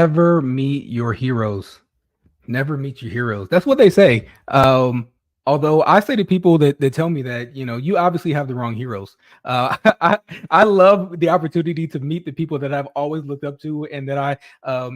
Never meet your heroes. Never meet your heroes. That's what they say. Although I say to people that tell me that, you obviously have the wrong heroes. I love the opportunity to meet the people that I've always looked up to and that I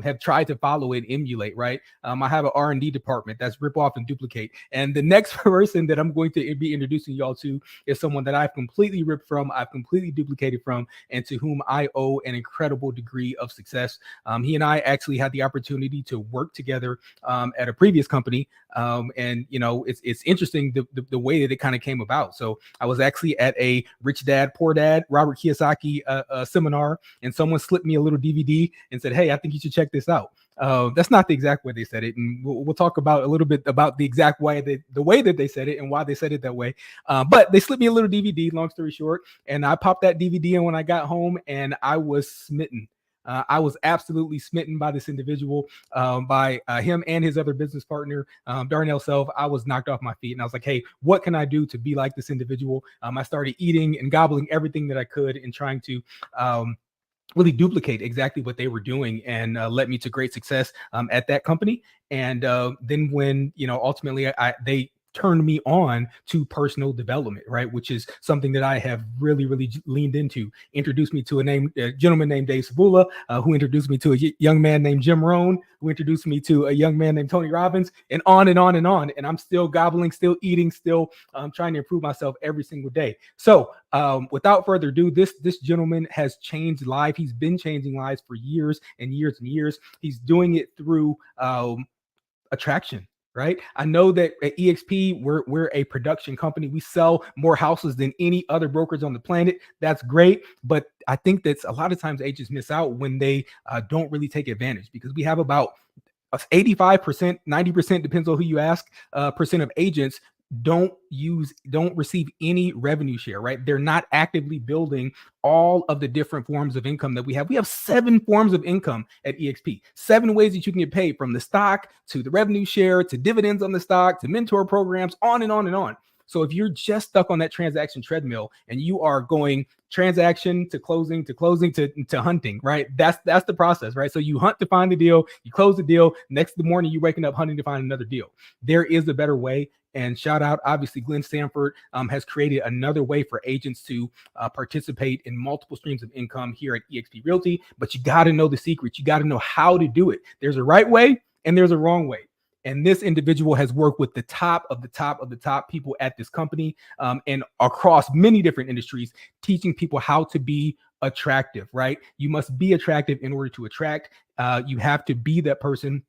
have tried to follow and emulate, right? I have an R&D department that's rip off and duplicate. And the next person that I'm going to be introducing y'all to is someone that I've completely ripped from, I've completely duplicated from, and to whom I owe an incredible degree of success. He and I actually had the opportunity to work together at a previous company. And it's interesting the way that it kind of came about. So I was actually at a Rich Dad Poor Dad Robert Kiyosaki seminar, and someone slipped me a little DVD and said, "Hey, I think you should check this out." That's not the exact way they said it, and we'll talk about a little bit about the exact way the way that they said it and why they said it that way. But they slipped me a little DVD. Long story short, and I popped that DVD in when I got home, and I was smitten. I was absolutely smitten by this individual, by him and his other business partner, Darnell Self. I was knocked off my feet, and I was like, "Hey, what can I do to be like this individual?" I started eating and gobbling everything that I could and trying to really duplicate exactly what they were doing, and led me to great success at that company. And then when ultimately they turned me on to personal development, right? Which is something that I have really, really leaned into. Introduced me to a gentleman named Dave Sabula, who introduced me to a young man named Jim Rohn, who introduced me to a young man named Tony Robbins, and on and on and on. And I'm still gobbling, still eating, still trying to improve myself every single day. So without further ado, this gentleman has changed lives. He's been changing lives for years and years and years. He's doing it through attraction. Right. I know that at EXP, we're a production company. We sell more houses than any other brokerage on the planet. That's great. But I think that's a lot of times agents miss out when they don't really take advantage, because we have about 85%, 90%, depends on who you ask, percent of agents don't receive any revenue share, right? They're not actively building all of the different forms of income that we have. We have 7 forms of income at EXP, 7 ways that you can get paid, from the stock to the revenue share to dividends on the stock to mentor programs, on and on and on. So if you're just stuck on that transaction treadmill and you are going transaction to closing to hunting, right? That's the process, right? So you hunt to find the deal, you close the deal, next morning you're waking up hunting to find another deal. There is a better way. And shout out, obviously, Glenn Stanford has created another way for agents to participate in multiple streams of income here at EXP Realty. But you got to know the secret. You got to know how to do it. There's a right way and there's a wrong way. And this individual has worked with the top of the top of the top people at this company and across many different industries, teaching people how to be attractive, right? You must be attractive in order to attract. You have to be that person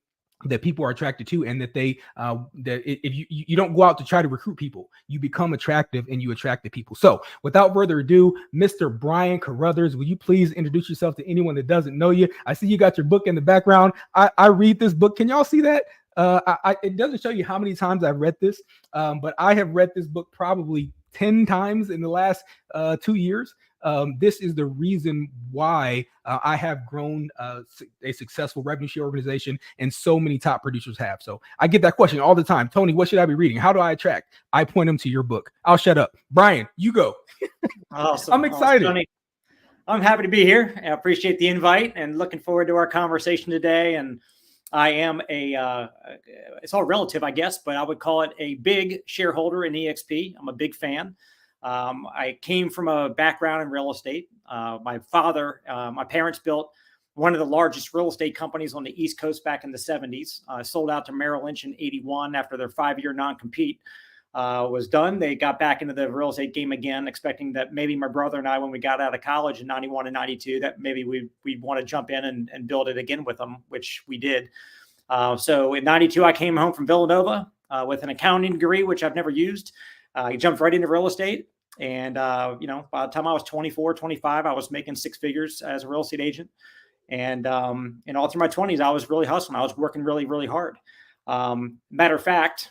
that people are attracted to, and that if you don't go out to try to recruit people, you become attractive and you attract the people. So without further ado, Mr. Brian Carruthers, will you please introduce yourself to anyone that doesn't know you? I see you got your book in the background. I read this book. Can y'all see that? It doesn't show you how many times I've read this, but I have read this book probably 10 times in the last 2 years. This is the reason why I have grown a successful revenue share organization, and so many top producers have. So I get that question all the time. Tony, what should I be reading? How do I attract? I point them to your book. I'll shut up. Brian, you go. Awesome. I'm excited. Awesome, I'm happy to be here. I appreciate the invite and looking forward to our conversation today. And I am it's all relative, I guess, but I would call it a big shareholder in EXP. I'm a big fan. I came from a background in real estate. My parents built one of the largest real estate companies on the East Coast back in the 70s. Sold out to Merrill Lynch in 81 after their 5-year non-compete was done. They got back into the real estate game again, expecting that maybe my brother and I, when we got out of college in 91 and 92, that maybe we'd want to jump in and build it again with them, which we did. So in 92, I came home from Villanova with an accounting degree, which I've never used. I jumped right into real estate. And, by the time I was 24, 25, I was making 6 figures as a real estate agent. And all through my 20s, I was really hustling. I was working really, really hard. Matter of fact,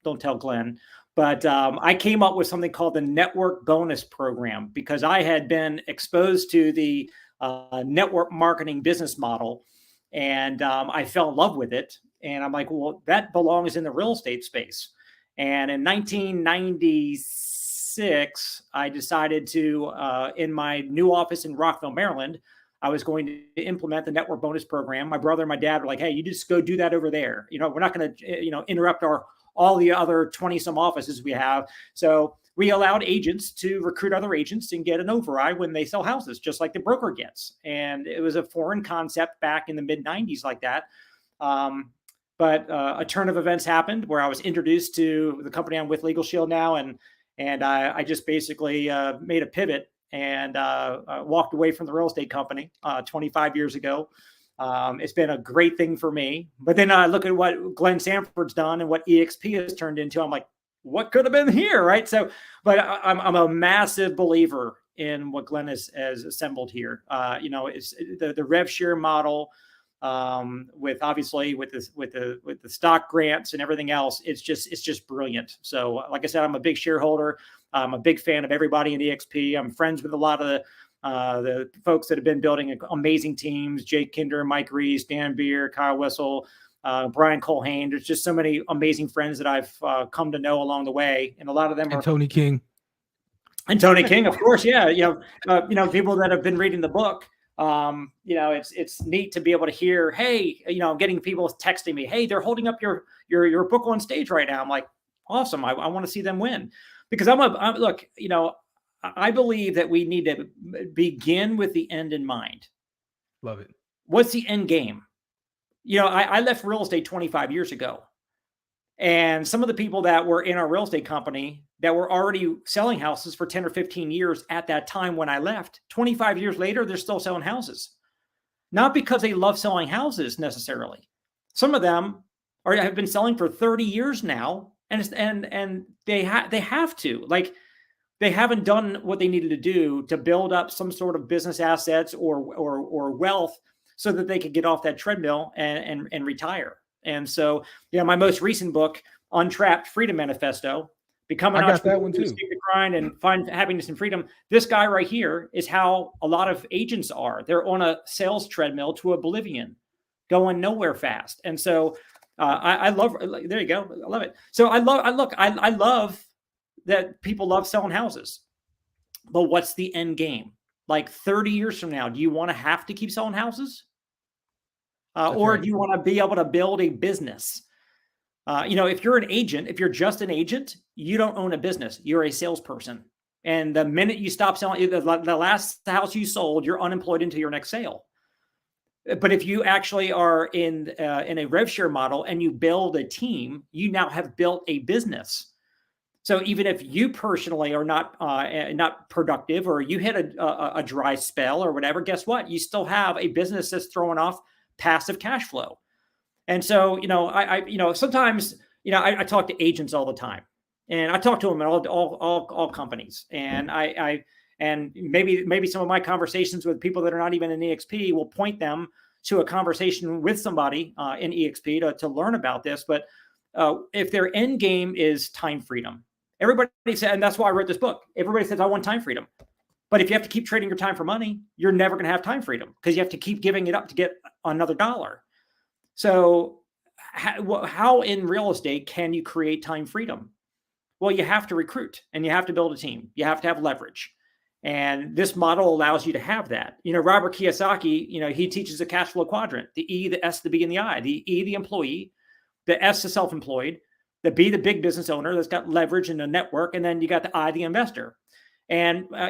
don't tell Glenn, but I came up with something called the Network Bonus Program because I had been exposed to the network marketing business model, and I fell in love with it. And I'm like, well, that belongs in the real estate space. And in 1996, I decided to, in my new office in Rockville, Maryland, I was going to implement the network bonus program. My brother and my dad were like, hey, you just go do that over there. We're not going to, interrupt all the other 20 some offices we have. So we allowed agents to recruit other agents and get an override when they sell houses, just like the broker gets. And it was a foreign concept back in the mid 90s like that. But a turn of events happened where I was introduced to the company I'm with, Legal Shield now. And I just basically made a pivot and walked away from the real estate company 25 years ago. It's been a great thing for me. But then I look at what Glenn Sanford's done and what EXP has turned into. I'm like, what could have been here, right? So, but I'm a massive believer in what Glenn has assembled here. It's the rev share model with the stock grants and everything else. It's just brilliant. So, like I said, I'm a big shareholder. I'm a big fan of everybody in EXP. I'm friends with a lot of the folks that have been building amazing teams: Jake Kinder, Mike Reese, Dan Beer, Kyle Wessel, Brian Colhane. There's just so many amazing friends that I've come to know along the way, and a lot of them are Tony King. And Tony King, of course, yeah. People that have been reading the book. It's neat to be able to hear, hey, getting people texting me, hey, they're holding up your book on stage right now. I'm like, awesome. I want to see them win, because I believe that we need to begin with the end in mind. Love it. What's the end game? I left real estate 25 years ago, and some of the people that were in our real estate company that were already selling houses for 10 or 15 years at that time when I left, 25 years later, they're still selling houses. Not because they love selling houses necessarily. Some of them have been selling for 30 years now, and they have to. Like, they haven't done what they needed to do to build up some sort of business assets or wealth so that they could get off that treadmill and retire. And so, my most recent book, Untrapped Freedom Manifesto, Become an Entrepreneur, that one too. Escape the Grind and Find Happiness and Freedom. This guy right here is how a lot of agents are. They're on a sales treadmill to oblivion, going nowhere fast. And so I love, there you go. I love it. So I love that people love selling houses, but what's the end game? Like 30 years from now, do you want to have to keep selling houses? Or do you want to be able to build a business? If you're an agent, if you're just an agent, you don't own a business. You're a salesperson. And the minute you stop selling, the last house you sold, you're unemployed until your next sale. But if you actually are in a rev share model and you build a team, you now have built a business. So even if you personally are not productive, or you hit a dry spell or whatever, guess what? You still have a business that's throwing off passive cash flow. And so, sometimes, I talk to agents all the time, and I talk to them at all companies. And and maybe some of my conversations with people that are not even in EXP will point them to a conversation with somebody in EXP to learn about this. But if their end game is time freedom, everybody said, and that's why I wrote this book. Everybody says, I want time freedom. But if you have to keep trading your time for money, you're never going to have time freedom, because you have to keep giving it up to get another dollar. So how in real estate can you create time freedom? Well, you have to recruit, and you have to build a team. You have to have leverage. And this model allows you to have that. Robert Kiyosaki, he teaches a cash flow quadrant: the E, the S, the B, and the I. The E, the employee; the S, the self-employed; the B, the big business owner that's got leverage and a network; and then you got the I, the investor. And, a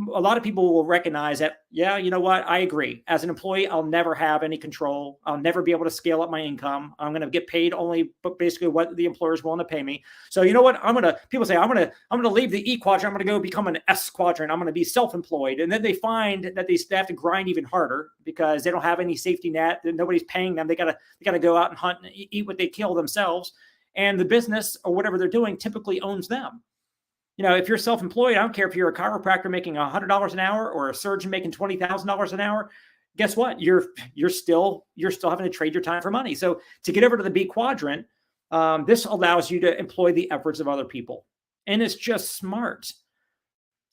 lot of people will recognize that, yeah, you know what? I agree. As an employee, I'll never have any control. I'll never be able to scale up my income. I'm going to get paid only basically what the employer is willing to pay me. So, you know what? People say, I'm going to leave the E quadrant. I'm going to go become an S quadrant. I'm going to be self-employed. And then they find that they have to grind even harder because they don't have any safety net. Nobody's paying them. They got to go out and hunt and eat what they kill themselves. And the business or whatever they're doing typically owns them. If you're self-employed, I don't care if you're a chiropractor making $100 an hour or a surgeon making $20,000 an hour. Guess what? You're still having to trade your time for money. So to get over to the B quadrant, this allows you to employ the efforts of other people, and it's just smart.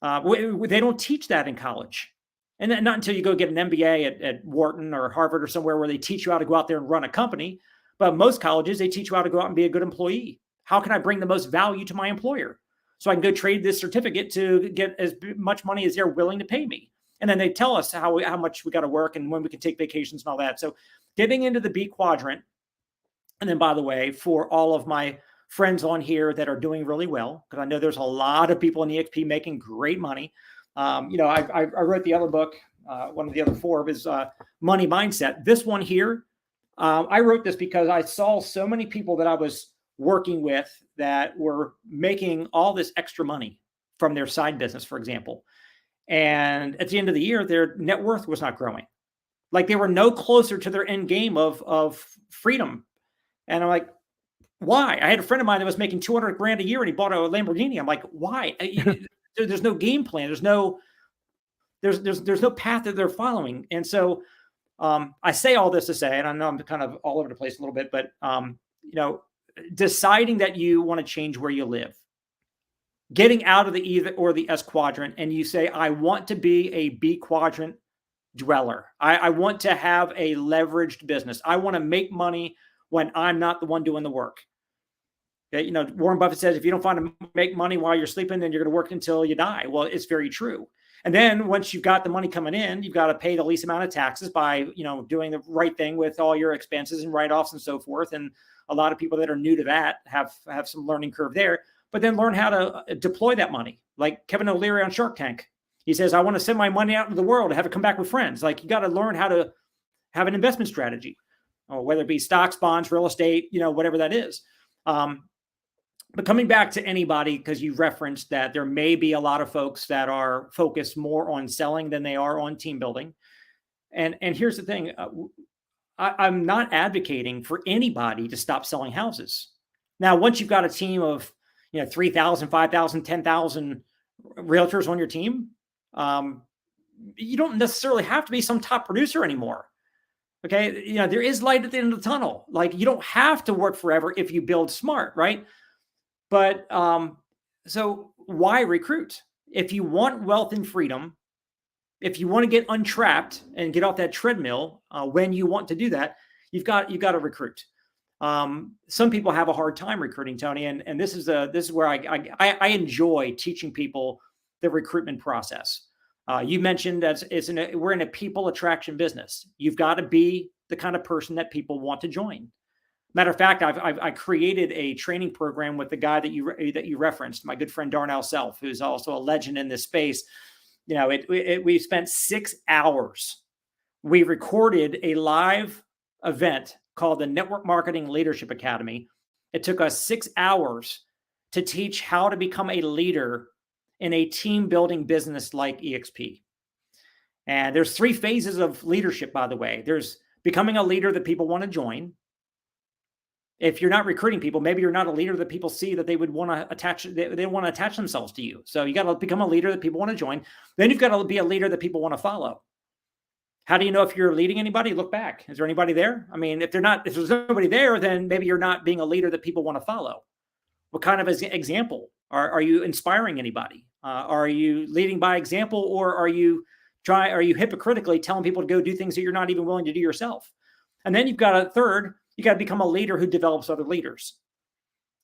They don't teach that in college, and then not until you go get an MBA at Wharton or Harvard or somewhere where they teach you how to go out there and run a company. But most colleges, they teach you how to go out and be a good employee. How can I bring the most value to my employer, so I can go trade this certificate to get as much money as they're willing to pay me? And then they tell us how much we got to work and when we can take vacations and all that. So getting into the B quadrant. And then, by the way, for all of my friends on here that are doing really well, because I know there's a lot of people in EXP making great money. I wrote the other book, one of the other four is Money Mindset. This one here, I wrote this because I saw so many people that I was working with that were making all this extra money from their side business, for example. And at the end of the year, their net worth was not growing. Like they were no closer to their end game of freedom. And I'm like, why? I had a friend of mine that was making 200 grand a year and he bought a Lamborghini. I'm like, why? There's no game plan. There's no path that they're following. And so I say all this to say, and I know I'm kind of all over the place a little bit, but deciding that you want to change where you live, getting out of the E or the S quadrant, and you say, I want to be a B quadrant dweller. I want to have a leveraged business. I want to make money when I'm not the one doing the work. Okay? Warren Buffett says, if you don't find to make money while you're sleeping, then you're going to work until you die. Well, it's very true. And then once you've got the money coming in, you've got to pay the least amount of taxes by, doing the right thing with all your expenses and write-offs and so forth. And a lot of people that are new to that have some learning curve there, but then learn how to deploy that money. Like Kevin O'Leary on Shark Tank. He says, I want to send my money out into the world to have it come back with friends. Like you got to learn how to have an investment strategy. Or whether it be stocks, bonds, real estate, whatever that is. But coming back to anybody, because you referenced that there may be a lot of folks that are focused more on selling than they are on team building. And here's the thing. I'm not advocating for anybody to stop selling houses. Now, once you've got a team of 3,000, 5,000, 10,000 realtors on your team, you don't necessarily have to be some top producer anymore. Okay. There is light at the end of the tunnel. Like you don't have to work forever if you build smart, right? But so why recruit? If you want wealth and freedom, if you want to get untrapped and get off that treadmill when you want to do that, you've got to recruit. Some people have a hard time recruiting, Tony, and this is where I enjoy teaching people the recruitment process. You mentioned that we're in a people attraction business. You've got to be the kind of person that people want to join. Matter of fact, I created a training program with the guy that you referenced, my good friend Darnell Self, who's also a legend in this space. We spent 6 hours. We recorded a live event called the Network Marketing Leadership Academy. It took us 6 hours to teach how to become a leader in a team building business like EXP. And there's 3 phases of leadership, by the way. There's becoming a leader that people want to join. If you're not recruiting people, maybe you're not a leader that people see that they would want to attach. They want to attach themselves to you. So you got to become a leader that people want to join. Then you've got to be a leader that people want to follow. How do you know if you're leading anybody? Look back. Is there anybody there? I mean, if there's nobody there, then maybe you're not being a leader that people want to follow. What kind of example are you inspiring anybody? Are you leading by example, or are you hypocritically telling people to go do things that you're not even willing to do yourself? And then you've got a third. You got to become a leader who develops other leaders.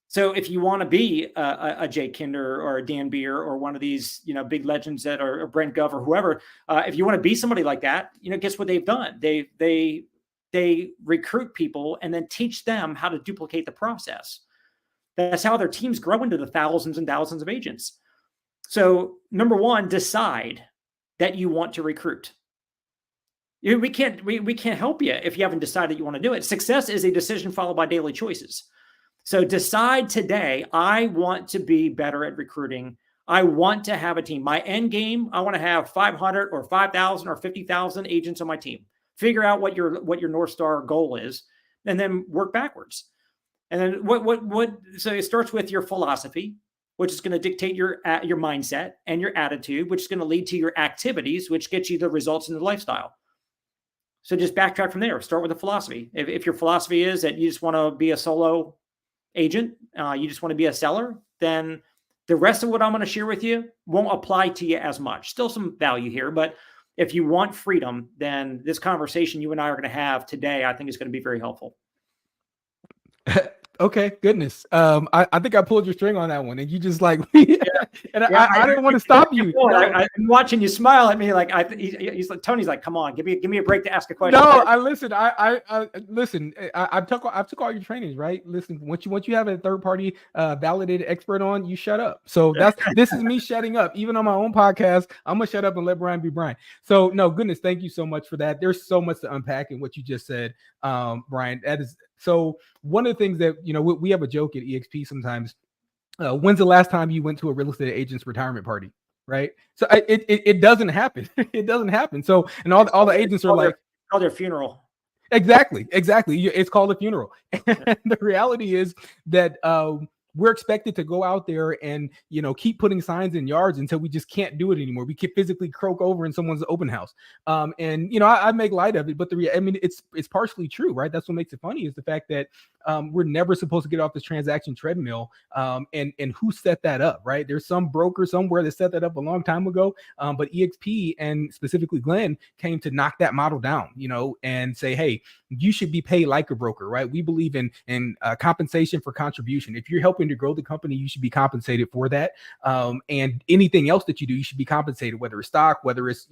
So if you want to be a Jay Kinder or a Dan Beer or one of these, big legends that are or Brent Gov or whoever, if you want to be somebody like that, guess what they've done? They recruit people and then teach them how to duplicate the process. That's how their teams grow into the thousands and thousands of agents. So number one, decide that you want to recruit. We can't help you if you haven't decided you want to do it. Success is a decision followed by daily choices. So decide today, I want to be better at recruiting. I want to have a team. My end game, I want to have 500 or 5,000 or 50,000 agents on my team. Figure out what your North Star goal is, and then work backwards. And then so it starts with your philosophy, which is going to dictate your mindset and your attitude, which is going to lead to your activities, which gets you the results in the lifestyle. So just backtrack from there. Start with the philosophy. If your philosophy is that you just want to be a solo agent, you just want to be a seller, then the rest of what I'm going to share with you won't apply to you as much. Still some value here, but if you want freedom, then this conversation you and I are going to have today, I think is going to be very helpful. Okay, goodness. I think I pulled your string on that one, and you just like, and I didn't want to stop you. No, I'm watching you smile at me like he's like Tony's like, come on, give me a break to ask a question. no, I listen. I listen. I took all your trainings, right? Listen, once you have a third party validated expert on, you shut up. So this is me shutting up. Even on my own podcast, I'm gonna shut up and let Brian be Brian. So no, goodness, thank you so much for that. There's so much to unpack in what you just said, Brian. That is so. One of the things that we have a joke at EXP sometimes. When's the last time you went to a real estate agent's retirement party? Right. So it doesn't happen. It doesn't happen. So, and all the agents are like, called their funeral. Exactly. It's called a funeral. And the reality is that we're expected to go out there and keep putting signs in yards until we just can't do it anymore. We can physically croak over in someone's open house. And I make light of it, but it's partially true, right? That's what makes it funny is the fact that we're never supposed to get off this transaction treadmill. And who set that up, right? There's some broker somewhere that set that up a long time ago. But EXP and specifically Glenn came to knock that model down, and say, hey, you should be paid like a broker, right? We believe in compensation for contribution. If you're helping to grow the company, you should be compensated for that. And anything else that you do, you should be compensated, whether it's stock, whether it's,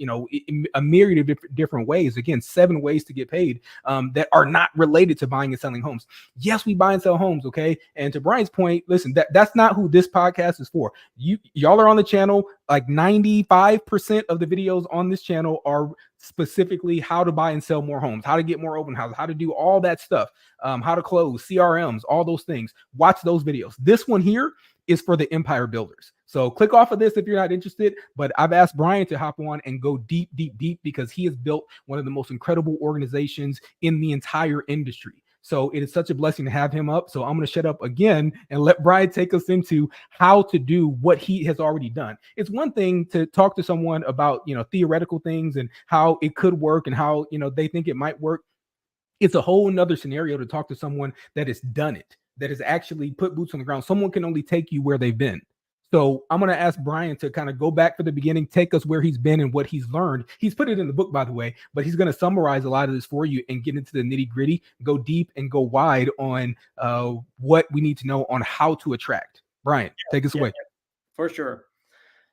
a myriad of different ways. Again, 7 ways to get paid that are not related to buying and selling homes. Yes, we buy and sell homes. Okay. And to Brian's point, listen, that's not who this podcast is for. Y'all are on the channel. Like 95% of the videos on this channel are specifically how to buy and sell more homes, how to get more open houses, how to do all that stuff, how to close, CRMs, all those things. Watch those videos. This one here is for the empire builders. So click off of this if you're not interested, but I've asked Brian to hop on and go deep because he has built one of the most incredible organizations in the entire industry. So it is such a blessing to have him up. So I'm going to shut up again and let Brian take us into how to do what he has already done. It's one thing to talk to someone about, theoretical things and how it could work and how, they think it might work. It's a whole nother scenario to talk to someone that has done it, that has actually put boots on the ground. Someone can only take you where they've been. So I'm going to ask Brian to kind of go back to the beginning, take us where he's been and what he's learned. He's put it in the book, by the way, but he's going to summarize a lot of this for you and get into the nitty gritty, go deep and go wide on what we need to know on how to attract. Brian, take us away. For sure.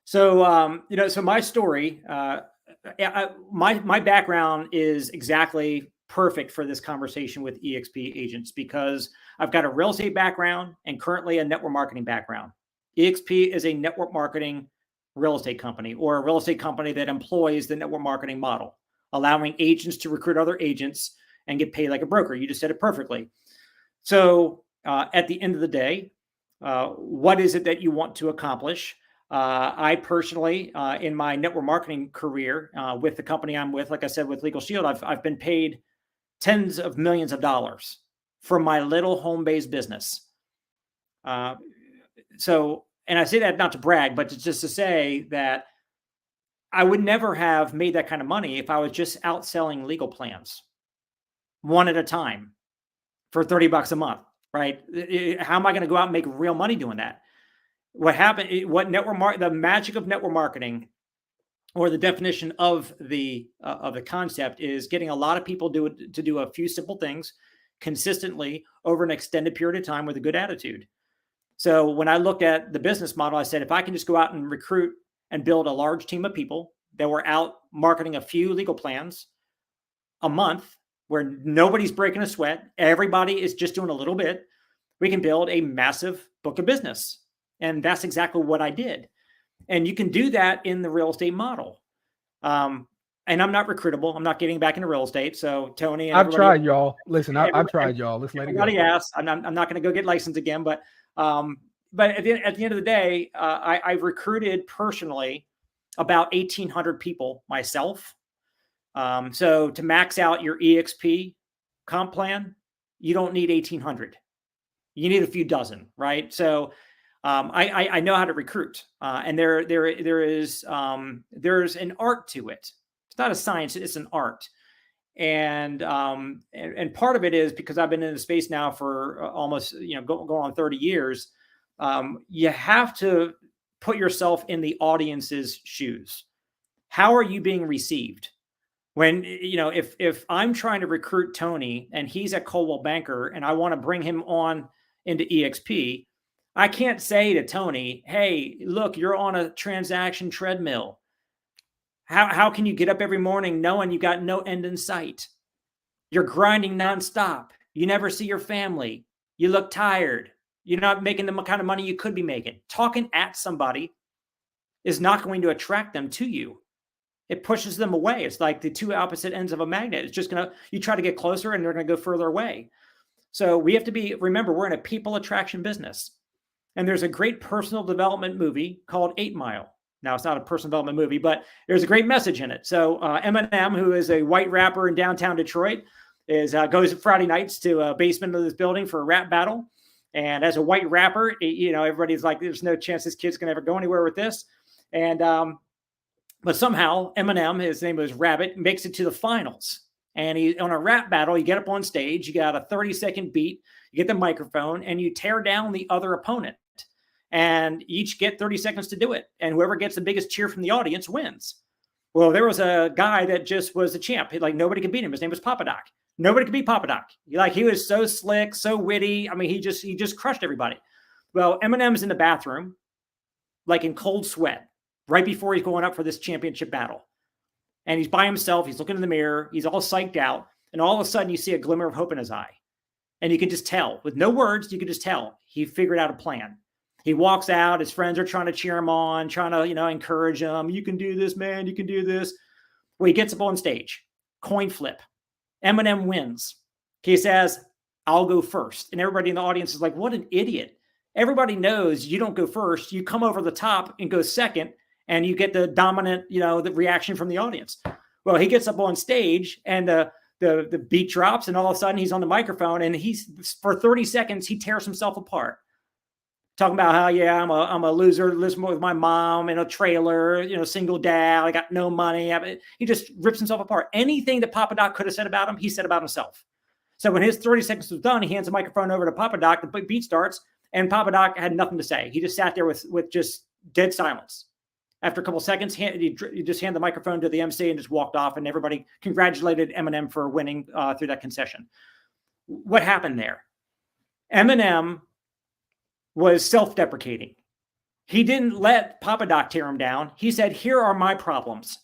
So, so my story, my background is exactly perfect for this conversation with EXP agents because I've got a real estate background and currently a network marketing background. EXP is a network marketing real estate company or a real estate company that employs the network marketing model, allowing agents to recruit other agents and get paid like a broker. You just said it perfectly. So at the end of the day, what is it that you want to accomplish? I personally, in my network marketing career with the company I'm with, like I said, with Legal Shield, I've been paid tens of millions of dollars for my little home-based business. And I say that not to brag, but just to say that I would never have made that kind of money if I was just out selling legal plans one at a time for $30 a month, right? How am I going to go out and make real money doing that? What happened, the magic of network marketing, or the definition of the concept, is getting a lot of people to do a few simple things consistently over an extended period of time with a good attitude. So when I looked at the business model, I said, if I can just go out and recruit and build a large team of people that were out marketing a few legal plans a month where nobody's breaking a sweat, everybody is just doing a little bit, we can build a massive book of business. And that's exactly what I did. And you can do that in the real estate model. And I'm not recruitable. I'm not getting back into real estate. So Tony, and I've tried, y'all. Listen, I've tried, y'all. Let's let it go. I'm not going to go get licensed again. But at the end of the day, I've recruited personally about 1,800 people myself. So to max out your EXP comp plan, you don't need 1,800. You need a few dozen, right? So I know how to recruit, and there's an art to it. It's not a science; it's an art. And part of it is because I've been in the space now for almost going on 30 years. You have to put yourself in the audience's shoes. How are you being received? When, if I'm trying to recruit Tony and he's at Coldwell Banker and I want to bring him on into EXP, I can't say to Tony, hey, look, you're on a transaction treadmill. How can you get up every morning knowing you got no end in sight? You're grinding nonstop. You never see your family. You look tired. You're not making the kind of money you could be making. Talking at somebody is not going to attract them to you. It pushes them away. It's like the two opposite ends of a magnet. It's just you try to get closer and they're going to go further away. So we have to remember, we're in a people attraction business. And there's a great personal development movie called 8 Mile. Now, it's not a personal development movie, but there's a great message in it. So Eminem, who is a white rapper in downtown Detroit, goes Friday nights to a basement of this building for a rap battle. And as a white rapper, everybody's like, there's no chance this kid's going to ever go anywhere with this. And but somehow Eminem, his name was Rabbit, makes it to the finals. And he, on a rap battle, you get up on stage, you got a 30-second beat, you get the microphone, and you tear down the other opponent. And each get 30 seconds to do it. And whoever gets the biggest cheer from the audience wins. Well, there was a guy that just was a champ. Like, nobody could beat him. His name was Papa Doc. Nobody could beat Papa Doc. He was so slick, so witty. I mean, he just crushed everybody. Well, Eminem's in the bathroom, like in cold sweat, right before he's going up for this championship battle. And he's by himself. He's looking in the mirror. He's all psyched out. And all of a sudden, you see a glimmer of hope in his eye. And you can just tell. With no words, you can just tell. He figured out a plan. He walks out. His friends are trying to cheer him on, trying to, encourage him. You can do this, man. You can do this. Well, he gets up on stage. Coin flip. Eminem wins. He says, I'll go first. And everybody in the audience is like, what an idiot. Everybody knows you don't go first. You come over the top and go second, and you get the dominant, the reaction from the audience. Well, he gets up on stage, and the beat drops, and all of a sudden he's on the microphone, and for 30 seconds, he tears himself apart. Talking about how, I'm a loser, lives with my mom in a trailer, single dad, I got no money. He just rips himself apart. Anything that Papa Doc could have said about him, he said about himself. So when his 30 seconds was done, he hands the microphone over to Papa Doc, the beat starts, and Papa Doc had nothing to say. He just sat there with just dead silence. After a couple of seconds, he just handed the microphone to the MC and just walked off, and everybody congratulated Eminem for winning through that concession. What happened there? Eminem was self-deprecating. He didn't let Papa Doc tear him down. He said, here are my problems.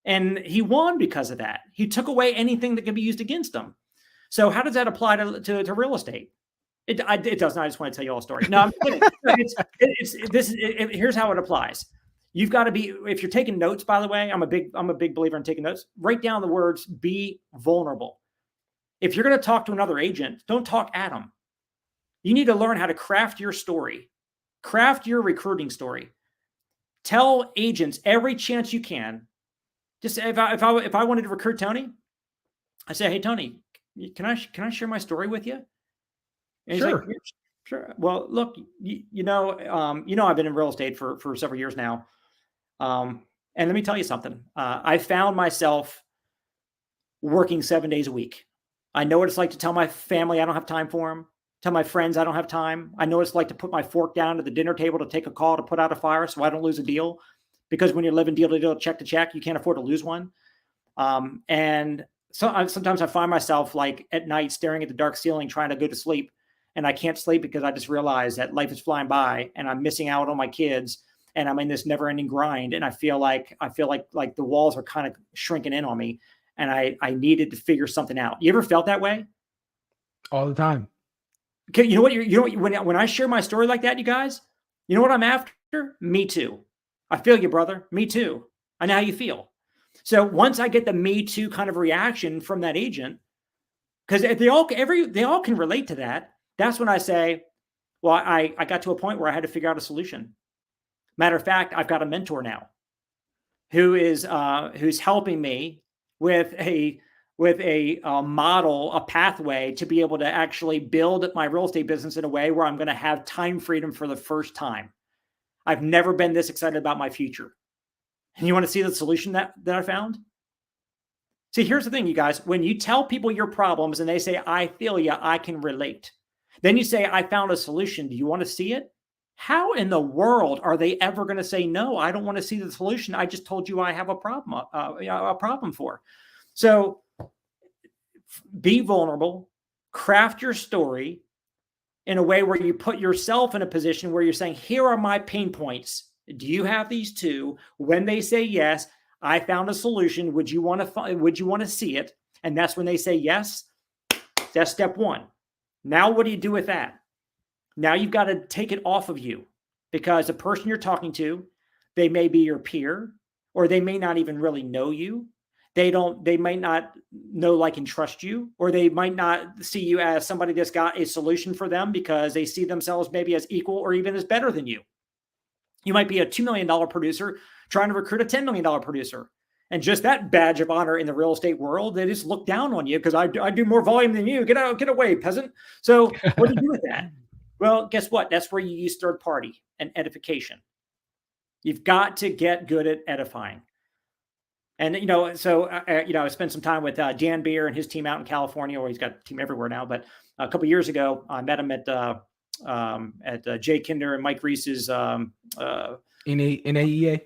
And he won because of that. He took away anything that could be used against him. So how does that apply to real estate? It doesn't. I just want to tell you all a story. No, I'm kidding. Here's how it applies. You've got to be, if you're taking notes, by the way, I'm a big believer in taking notes. Write down the words, be vulnerable. If you're going to talk to another agent, don't talk at them. You need to learn how to craft your story, craft your recruiting story. Tell agents every chance you can. Just if I wanted to recruit Tony, I say, hey, Tony, can I share my story with you? And Sure. he's like, sure. Well, look, I've been in real estate for several years now. And let me tell you something. I found myself working 7 days a week. I know what it's like to tell my family I don't have time for them. Tell my friends I don't have time. I know what it's like to put my fork down at the dinner table to take a call to put out a fire so I don't lose a deal. Because when you're living deal to deal, check to check, you can't afford to lose one. And so sometimes I find myself like at night staring at the dark ceiling trying to go to sleep. And I can't sleep because I just realized that life is flying by and I'm missing out on my kids and I'm in this never ending grind. And I feel like the walls are kind of shrinking in on me and I needed to figure something out. You ever felt that way? All the time. Okay. You know what, when I share my story like that, you guys, you know what I'm after? Me too. I feel you, brother. Me too. I know how you feel. So once I get the me too kind of reaction from that agent, because they all can relate to that. That's when I say, well, I got to a point where I had to figure out a solution. Matter of fact, I've got a mentor now who's helping me with a model, a pathway to be able to actually build my real estate business in a way where I'm going to have time freedom for the first time. I've never been this excited about my future. And you want to see the solution that I found? See, here's the thing, you guys. When you tell people your problems and they say, I feel you, I can relate. Then you say, I found a solution. Do you want to see it? How in the world are they ever going to say, no, I don't want to see the solution. I just told you I have a problem for. So be vulnerable, craft your story, in a way where you put yourself in a position where you're saying, here are my pain points. Do you have these too? When they say yes, I found a solution. Would you want to see it? And that's when they say yes. That's step one. Now, what do you do with that? Now you've got to take it off of you, because the person you're talking to, they may be your peer, or they may not even really know you. They might not know, like, and trust you, or they might not see you as somebody that's got a solution for them because they see themselves maybe as equal or even as better than you. You might be a $2 million producer trying to recruit a $10 million producer. And just that badge of honor in the real estate world, they just look down on you because I do more volume than you. Get out, get away, peasant. So what do you do with that? Well, guess what? That's where you use third party and edification. You've got to get good at edifying. And, I spent some time with Dan Beer and his team out in California, where he's got a team everywhere now. But a couple of years ago, I met him at Jay Kinder and Mike Reese's NAEA.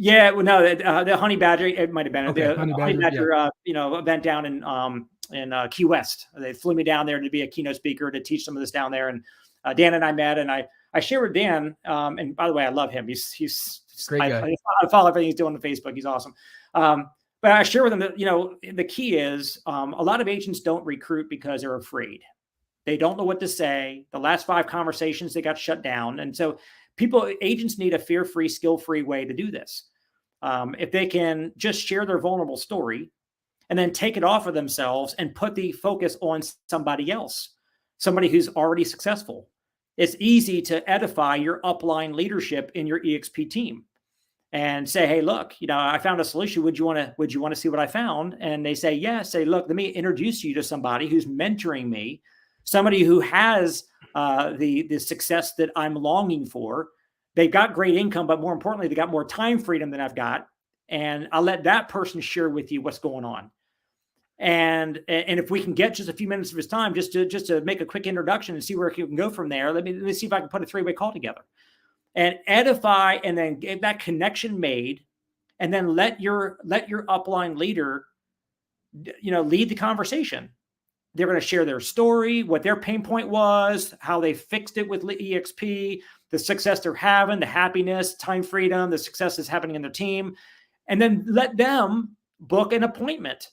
Yeah, well, no, the Honey Badger. It might have been Okay, the Honey Honey Badger, Badger. Event down in Key West. They flew me down there to be a keynote speaker to teach some of this down there. And Dan and I met, and I shared with Dan. And by the way, I love him. He's Great guy. I follow everything he's doing on Facebook. He's awesome. But I share with him that, the key is a lot of agents don't recruit because they're afraid. They don't know what to say. The last 5 conversations, they got shut down. And so agents need a fear-free, skill-free way to do this. If they can just share their vulnerable story and then take it off of themselves and put the focus on somebody else, somebody who's already successful, it's easy to edify your upline leadership in your EXP team and say, hey, look, I found a solution. Would you want to see what I found? And they say, yes. Say, look, let me introduce you to somebody who's mentoring me, somebody who has the success that I'm longing for. They've got great income, but more importantly, they got more time freedom than I've got. And I'll let that person share with you what's going on. And if we can get just a few minutes of his time, just to make a quick introduction and see where he can go from there, let me see if I can put a 3-way call together and edify, and then get that connection made, and then let your upline leader, lead the conversation. They're going to share their story, what their pain point was, how they fixed it with EXP, the success they're having, the happiness, time freedom, the success that's happening in their team, and then let them book an appointment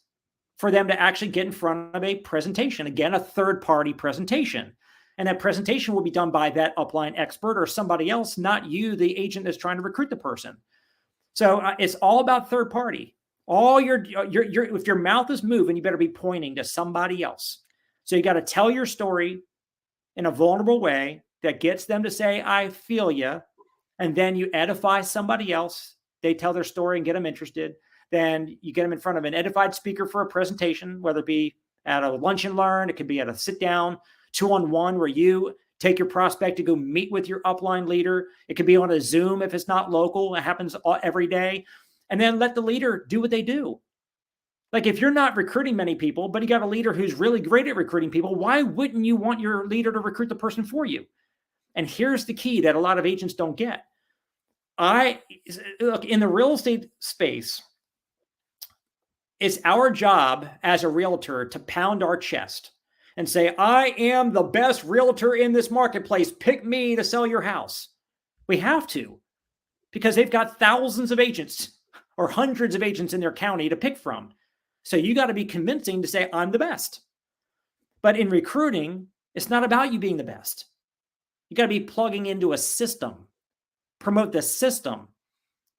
for them to actually get in front of a presentation. Again, a third-party presentation. And that presentation will be done by that upline expert or somebody else, not you, the agent that's trying to recruit the person. So it's all about third party. All if your mouth is moving, you better be pointing to somebody else. So you got to tell your story in a vulnerable way that gets them to say, I feel you. And then you edify somebody else. They tell their story and get them interested. Then you get them in front of an edified speaker for a presentation, whether it be at a lunch and learn, it could be at a sit down 2-on-1 where you take your prospect to go meet with your upline leader. It could be on a Zoom if it's not local. It happens every day. And then let the leader do what they do. Like, if you're not recruiting many people, but you got a leader who's really great at recruiting people, why wouldn't you want your leader to recruit the person for you? And here's the key that a lot of agents don't get. Look, in the real estate space, it's our job as a realtor to pound our chest and say, I am the best realtor in this marketplace. Pick me to sell your house. We have to, because they've got thousands of agents or hundreds of agents in their county to pick from. So you got to be convincing to say, I'm the best. But in recruiting, it's not about you being the best. You got to be plugging into a system, promote the system.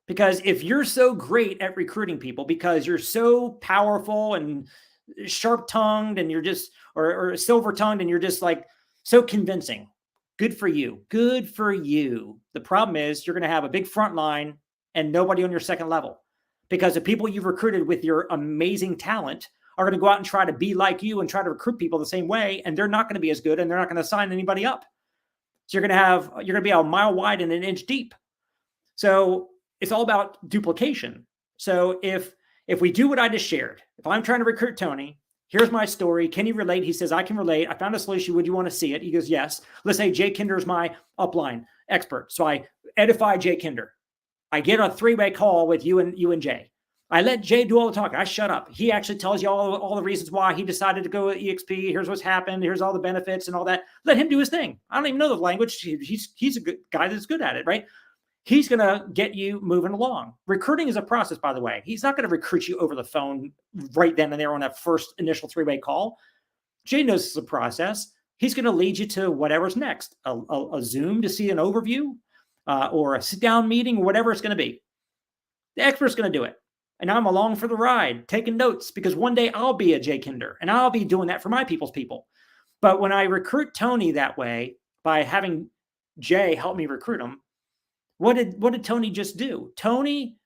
Because if you're so great at recruiting people, because you're so powerful and sharp-tongued and you're just, or silver-tongued and you're just like so convincing, good for you. Good for you. The problem is you're going to have a big front line and nobody on your second level, because the people you've recruited with your amazing talent are going to go out and try to be like you and try to recruit people the same way. And they're not going to be as good, and they're not going to sign anybody up. So you're going to be a mile wide and an inch deep. So it's all about duplication. So if we do what I just shared, if I'm trying to recruit Tony, here's my story. Can you relate? He says, I can relate. I found a solution. Would you want to see it? He goes, yes. Let's say Jay Kinder is my upline expert. So I edify Jay Kinder. I get a 3-way call with you and Jay. I let Jay do all the talking. I shut up. He actually tells you all the reasons why he decided to go with EXP. Here's what's happened. Here's all the benefits and all that. Let him do his thing. I don't even know the language. He's a good guy that's good at it, right? He's going to get you moving along. Recruiting is a process, by the way. He's not going to recruit you over the phone right then and there on that first initial 3-way call. Jay knows it's a process. He's going to lead you to whatever's next, a Zoom to see an overview or a sit-down meeting or whatever it's going to be. The expert's going to do it. And I'm along for the ride, taking notes, because one day I'll be a Jay Kinder and I'll be doing that for my people's people. But when I recruit Tony that way, by having Jay help me recruit him, what did Tony just do? Tony,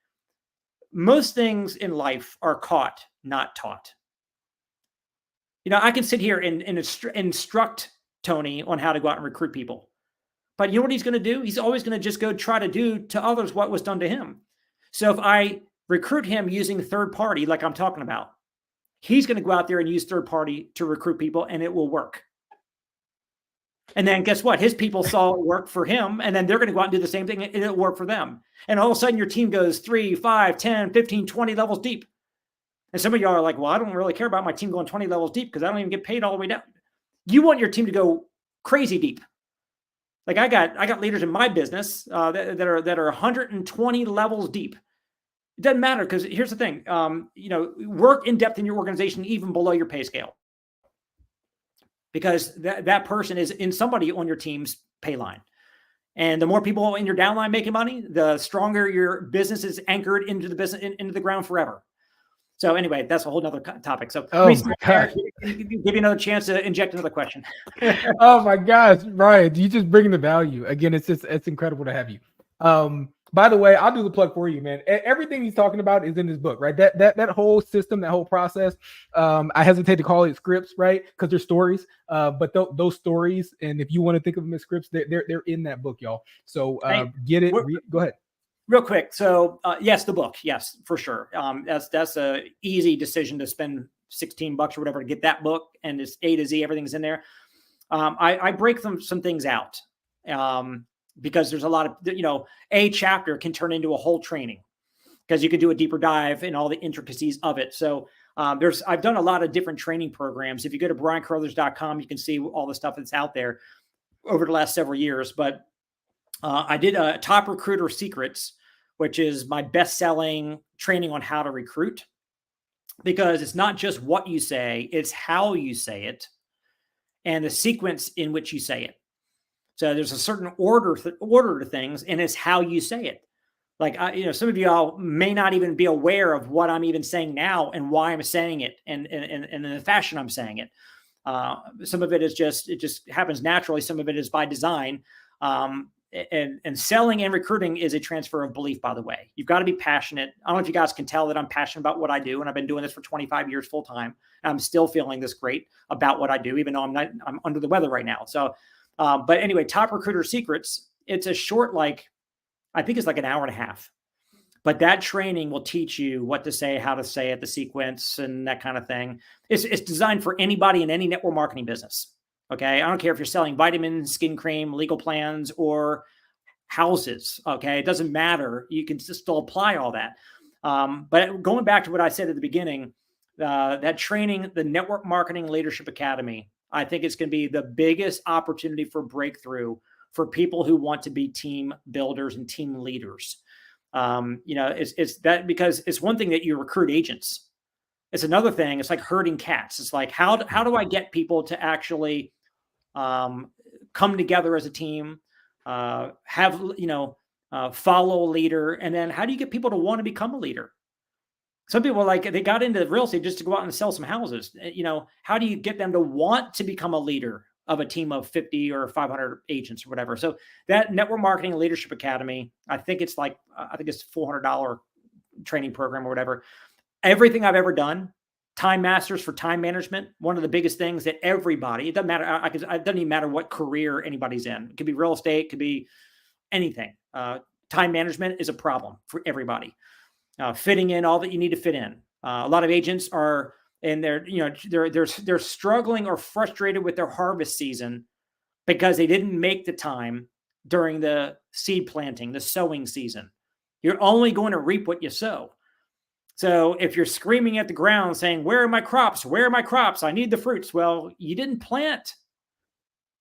most things in life are caught, not taught. I can sit here and instruct Tony on how to go out and recruit people. But you know what he's going to do? He's always going to just go try to do to others what was done to him. So if I recruit him using third party, like I'm talking about, he's going to go out there and use third party to recruit people, and it will work. And then guess what? His people saw it work for him, and then they're going to go out and do the same thing, and it'll work for them. And all of a sudden your team goes 3, 5, 10, 15, 20 levels deep. And some of y'all are like, well, I don't really care about my team going 20 levels deep because I don't even get paid all the way down. You want your team to go crazy deep. Like I got leaders in my business that are 120 levels deep. It doesn't matter, because here's the thing, work in depth in your organization, even below your pay scale, because that person is in somebody on your team's pay line. And the more people in your downline making money, the stronger your business is anchored into the business, into the ground forever. So anyway, that's a whole nother topic. So give you another chance to inject another question. Oh my gosh, Ryan, you just bringing the value. Again, it's incredible to have you. By the way, I'll do the plug for you, man. Everything he's talking about is in his book, right? That whole system, that whole process. I hesitate to call it scripts, right? Because they're stories. But those stories, and if you want to think of them as scripts, they're in that book, y'all. So get it. Go ahead. Real quick. So yes, the book. Yes, for sure. That's a easy decision to spend $16 or whatever to get that book, and it's A to Z. Everything's in there. I break some things out. Because there's a lot of, a chapter can turn into a whole training, because you can do a deeper dive in all the intricacies of it. So I've done a lot of different training programs. If you go to briancarruthers.com, you can see all the stuff that's out there over the last several years. But I did a Top Recruiter Secrets, which is my best-selling training on how to recruit, because it's not just what you say, it's how you say it and the sequence in which you say it. So there's a certain order to things, and it's how you say it. Like, some of y'all may not even be aware of what I'm even saying now and why I'm saying it and in the fashion I'm saying it. Some of it is it just happens naturally. Some of it is by design. And selling and recruiting is a transfer of belief, by the way. You've got to be passionate. I don't know if you guys can tell that I'm passionate about what I do, and I've been doing this for 25 years full time. I'm still feeling this great about what I do, even though I'm under the weather right now. So, but anyway, Top Recruiter Secrets, it's a short, I think it's like an hour and a half. But that training will teach you what to say, how to say it, the sequence, and that kind of thing. It's designed for anybody in any network marketing business. Okay. I don't care if you're selling vitamins, skin cream, legal plans, or houses. Okay. It doesn't matter. You can still apply all that. But going back to what I said at the beginning, that training, the Network Marketing Leadership Academy, I think it's going to be the biggest opportunity for breakthrough for people who want to be team builders and team leaders. It's that, because it's one thing that you recruit agents. It's another thing. It's like herding cats. It's like, how do I get people to actually come together as a team, follow a leader, and then how do you get people to want to become a leader? Some people, they got into real estate just to go out and sell some houses. How do you get them to want to become a leader of a team of 50 or 500 agents or whatever? So that Network Marketing Leadership Academy, I think it's $400 training program or whatever. Everything I've ever done, Time Masters for time management, one of the biggest things that everybody, it doesn't matter. It doesn't even matter what career anybody's in. It could be real estate, it could be anything. Time management is a problem for everybody. Fitting in all that you need to fit in. A lot of agents are, and they're struggling or frustrated with their harvest season because they didn't make the time during the seed planting, the sowing season. You're only going to reap what you sow. So if you're screaming at the ground saying, where are my crops? Where are my crops? I need the fruits. Well, you didn't plant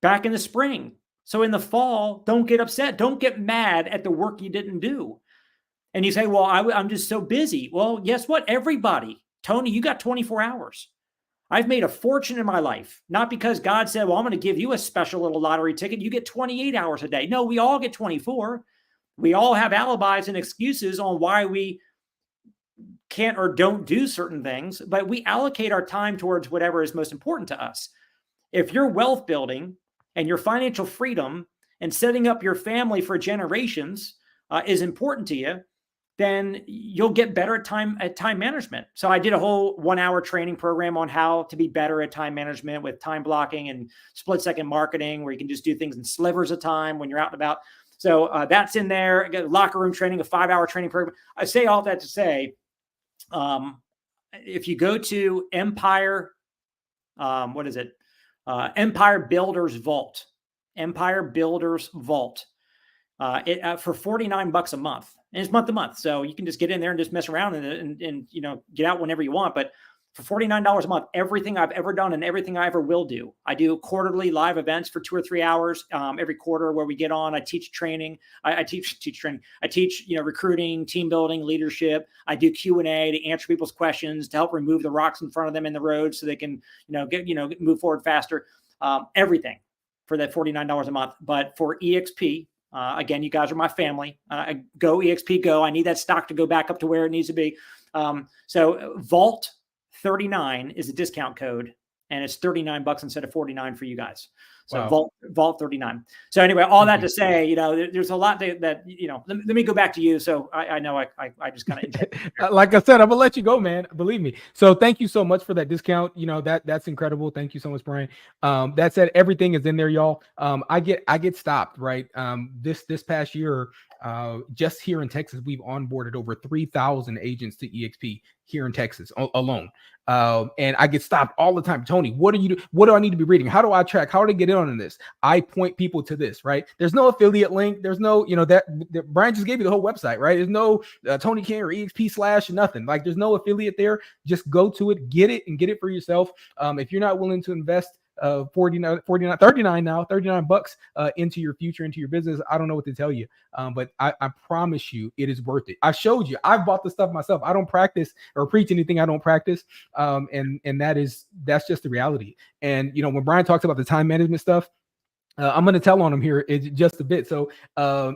back in the spring. So in the fall, don't get upset. Don't get mad at the work you didn't do. And you say, well, I'm just so busy. Well, guess what? Everybody, Tony, you got 24 hours. I've made a fortune in my life, not because God said, well, I'm going to give you a special little lottery ticket. You get 28 hours a day. No, we all get 24. We all have alibis and excuses on why we can't or don't do certain things, but we allocate our time towards whatever is most important to us. If your wealth building and your financial freedom and setting up your family for generations is important to you, then you'll get better at time management. So I did a whole 1-hour training program on how to be better at time management with time blocking and split second marketing, where you can just do things in slivers of time when you're out and about. So that's in there. I got locker room training, a 5-hour training program. I say all that to say, if you go to Empire, Empire Builders Vault, Empire Builders Vault, for $49 a month, and it's month to month. So you can just get in there and just mess around and get out whenever you want. But for $49 a month, everything I've ever done and everything I ever will do. I do quarterly live events for 2 or 3 hours every quarter where we get on. I teach training. I teach training. I teach recruiting, team building, leadership. I do Q&A to answer people's questions, to help remove the rocks in front of them in the road so they can move forward faster. Everything for that $49 a month. But for EXP, again, you guys are my family. Go EXP, go. I need that stock to go back up to where it needs to be. So Vault 39 is a discount code, and it's $39 instead of $49 for you guys. So wow. Vault 39. So anyway, all that to say, there's a lot that let me go back to you. So I know I just kind of like I said, I'm gonna let you go, man. Believe me. So thank you so much for that discount. That's incredible. Thank you so much, Brian. That said, everything is in there, y'all. I get stopped, right? This past year, just here in Texas, we've onboarded over 3,000 agents to EXP here in Texas alone. And I get stopped all the time. Tony, what do I need to be reading? How do I track? How do I get in on this? I point people to this, right? There's no affiliate link. There's no, that Brian just gave you the whole website, right? There's no Tony King or EXP / nothing. Like there's no affiliate there. Just go to it, get it, and get it for yourself. If you're not willing to invest $39 into your future, into your business, I don't know what to tell you. But I promise you it is worth it. I showed you, I've bought the stuff myself. I don't practice or preach anything I don't practice. And that's just the reality. And when Brian talks about the time management stuff, I'm going to tell on him here just a bit. So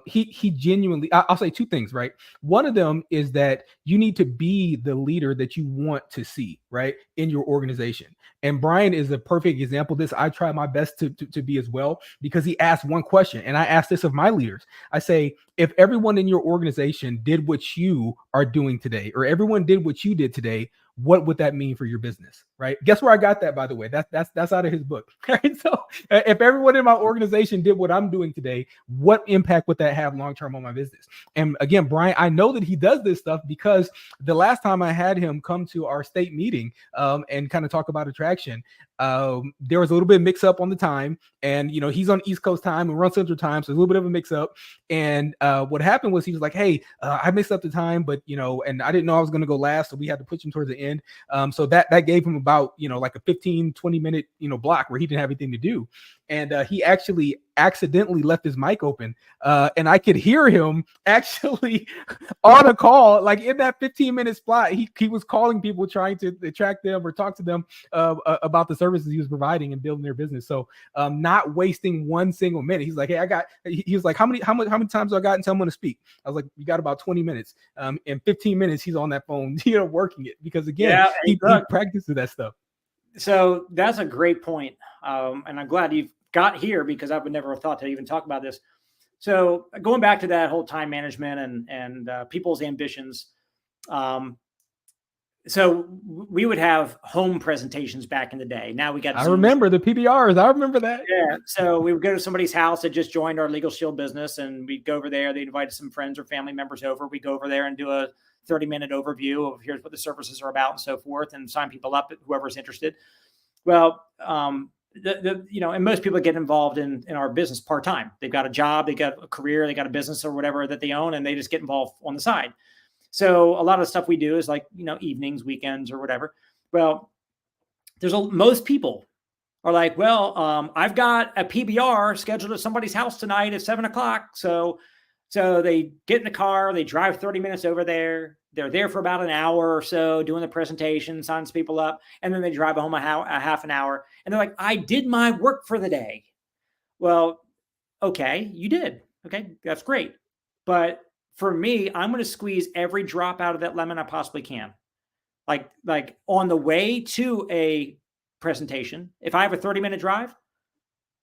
he genuinely, I'll say 2 things, right? One of them is that you need to be the leader that you want to see, right, in your organization. And Brian is a perfect example of this. I try my best to be as well, because he asked one question, and I ask this of my leaders. I say, if everyone in your organization did what you are doing today, or everyone did what you did today, what would that mean for your business, right? Guess where I got that, by the way? That's out of his book, right? So if everyone in my organization did what I'm doing today, what impact would that have long-term on my business? And again, Brian, I know that he does this stuff because the last time I had him come to our state meeting and kind of talk about attraction, there was a little bit of mix up on the time, and he's on East Coast time and we're on Central time, so a little bit of a mix up. And what happened was he was like, hey, I mixed up the time, but and I didn't know I was going to go last, so we had to push him towards the end. So that gave him about like a 15-20 minute block where he didn't have anything to do. And he actually accidentally left his mic open, and I could hear him actually on a call, like in that 15-minute spot. He was calling people, trying to attract them or talk to them about the services he was providing and building their business. So not wasting one single minute. He's like, hey, he was like, how many times do I got until I'm going to speak? I was like, you got about 20 minutes. In 15 minutes, he's on that phone, working it, because again, he practices that stuff. So that's a great point. And I'm glad you've got here, because I would never have thought to even talk about this. So going back to that whole time management and people's ambitions. So we would have home presentations back in the day. Now we got, I remember the PBRs. I remember that. Yeah. So we would go to somebody's house that just joined our Legal Shield business, and we'd go over there. They invited some friends or family members over. We go over there and do a 30-minute overview of here's what the services are about and so forth, and sign people up, whoever's interested. Well, and most people get involved in our business part-time. They've got a job, they got a career, they got a business or whatever that they own, and they just get involved on the side. So a lot of the stuff we do is like, evenings, weekends, or whatever. Well, most people are like, well, I've got a PBR scheduled at somebody's house tonight at 7:00. So they get in the car, they drive 30 minutes over there. They're there for about an hour or so doing the presentation, signs people up, and then they drive home a half an hour. And they're like, I did my work for the day. Well, okay, you did. Okay, that's great. But for me, I'm going to squeeze every drop out of that lemon I possibly can. Like on the way to a presentation, if I have a 30-minute drive,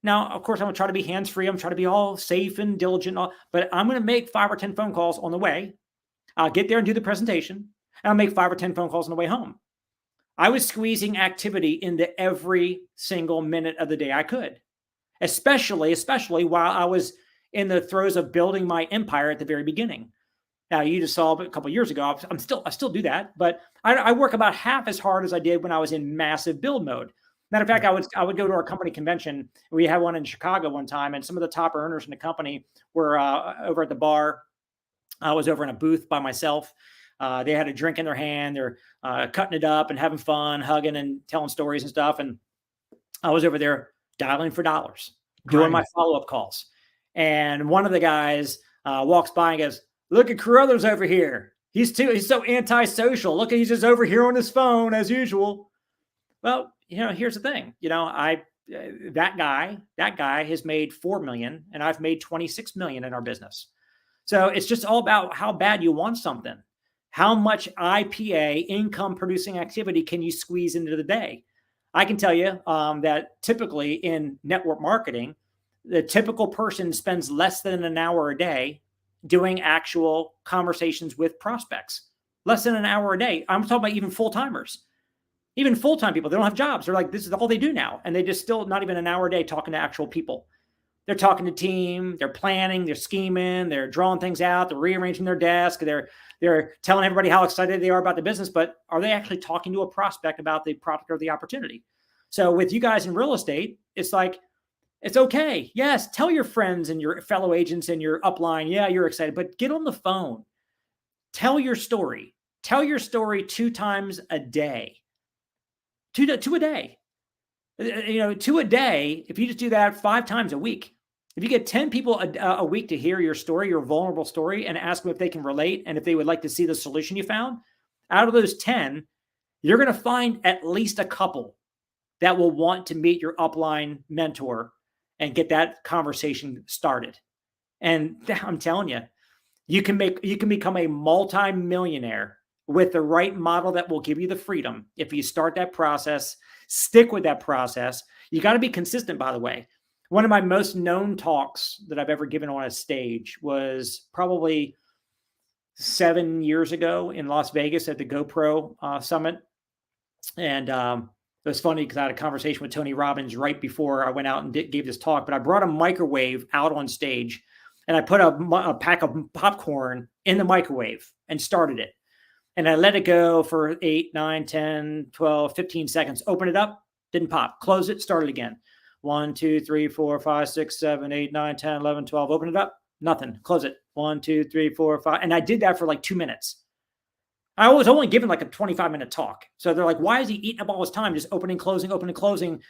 now, of course, I'm going to try to be hands-free. I'm trying to be all safe and diligent, but I'm going to make 5 or 10 phone calls on the way. I'll get there and do the presentation, and I'll make 5 or 10 phone calls on the way home. I was squeezing activity into every single minute of the day I could, especially while I was in the throes of building my empire at the very beginning. Now, you just saw a couple of years ago, I still do that, but I work about half as hard as I did when I was in massive build mode. Matter of fact, I would go to our company convention. We had one in Chicago one time, and some of the top earners in the company were over at the bar. I was over in a booth by myself. They had a drink in their hand. They're cutting it up and having fun, hugging and telling stories and stuff. And I was over there dialing for dollars, doing my follow-up calls. And one of the guys walks by and goes, "Look at Carruthers over here. He's so antisocial. Look, he's just over here on his phone as usual." Well, here's the thing. That guy has made $4 million, and I've made $26 million in our business. So it's just all about how bad you want something. How much IPA, income producing activity, can you squeeze into the day? I can tell you that typically in network marketing, the typical person spends less than an hour a day doing actual conversations with prospects. Less than an hour a day. I'm talking about even full-timers. Even full-time people, they don't have jobs. They're like, this is all they do now. And they just still not even an hour a day talking to actual people. They're talking to team, they're planning, they're scheming, they're drawing things out, they're rearranging their desk, they're telling everybody how excited they are about the business, but are they actually talking to a prospect about the product or the opportunity? So with you guys in real estate, it's like, it's okay. Yes, tell your friends and your fellow agents and your upline, yeah, you're excited, but get on the phone. Tell your story. Tell your story 2 times a day. Two a day. 2 a day, if you just do that 5 times a week, if you get 10 people a week to hear your story, your vulnerable story, and ask them if they can relate and if they would like to see the solution you found, out of those 10, you're going to find at least a couple that will want to meet your upline mentor and get that conversation started. And I'm telling you, you can become a multi-millionaire with the right model that will give you the freedom. If you start that process, stick with that process. You got to be consistent, by the way. One of my most known talks that I've ever given on a stage was probably 7 years ago in Las Vegas at the GoPro Summit. And it was funny because I had a conversation with Tony Robbins right before I went out and gave this talk, but I brought a microwave out on stage and I put a pack of popcorn in the microwave and started it. And I let it go for 8, 9, 10, 12, 15 seconds. Open it up, didn't pop. Close it, start it again. 1, 2, 3, 4, 5, 6, 7, 8, 9, 10, 11, 12. Open it up, nothing. Close it. 1, 2, 3, 4, 5. And I did that for like 2 minutes. I was only given like a 25-minute talk. So they're like, why is he eating up all his time just opening, closing, opening, closing?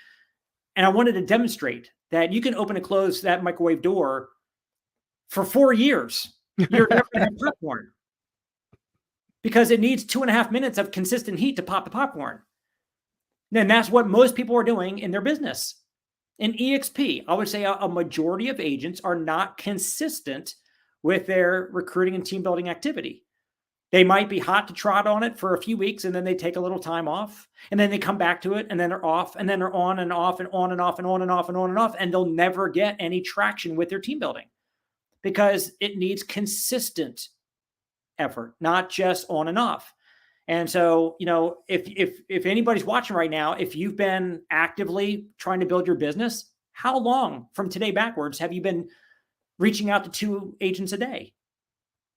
And I wanted to demonstrate that you can open and close that microwave door for 4 years. You're never going to have popcorn. Because it needs 2.5 minutes of consistent heat to pop the popcorn. And that's what most people are doing in their business. In EXP, I would say a majority of agents are not consistent with their recruiting and team building activity. They might be hot to trot on it for a few weeks, and then they take a little time off, and then they come back to it, and then they're off, and then they're on and off and on and off and on and off and on and off, and they'll never get any traction with their team building because it needs consistent effort, not just on and off. And so, if anybody's watching right now, if you've been actively trying to build your business, how long from today backwards have you been reaching out to 2 agents a day?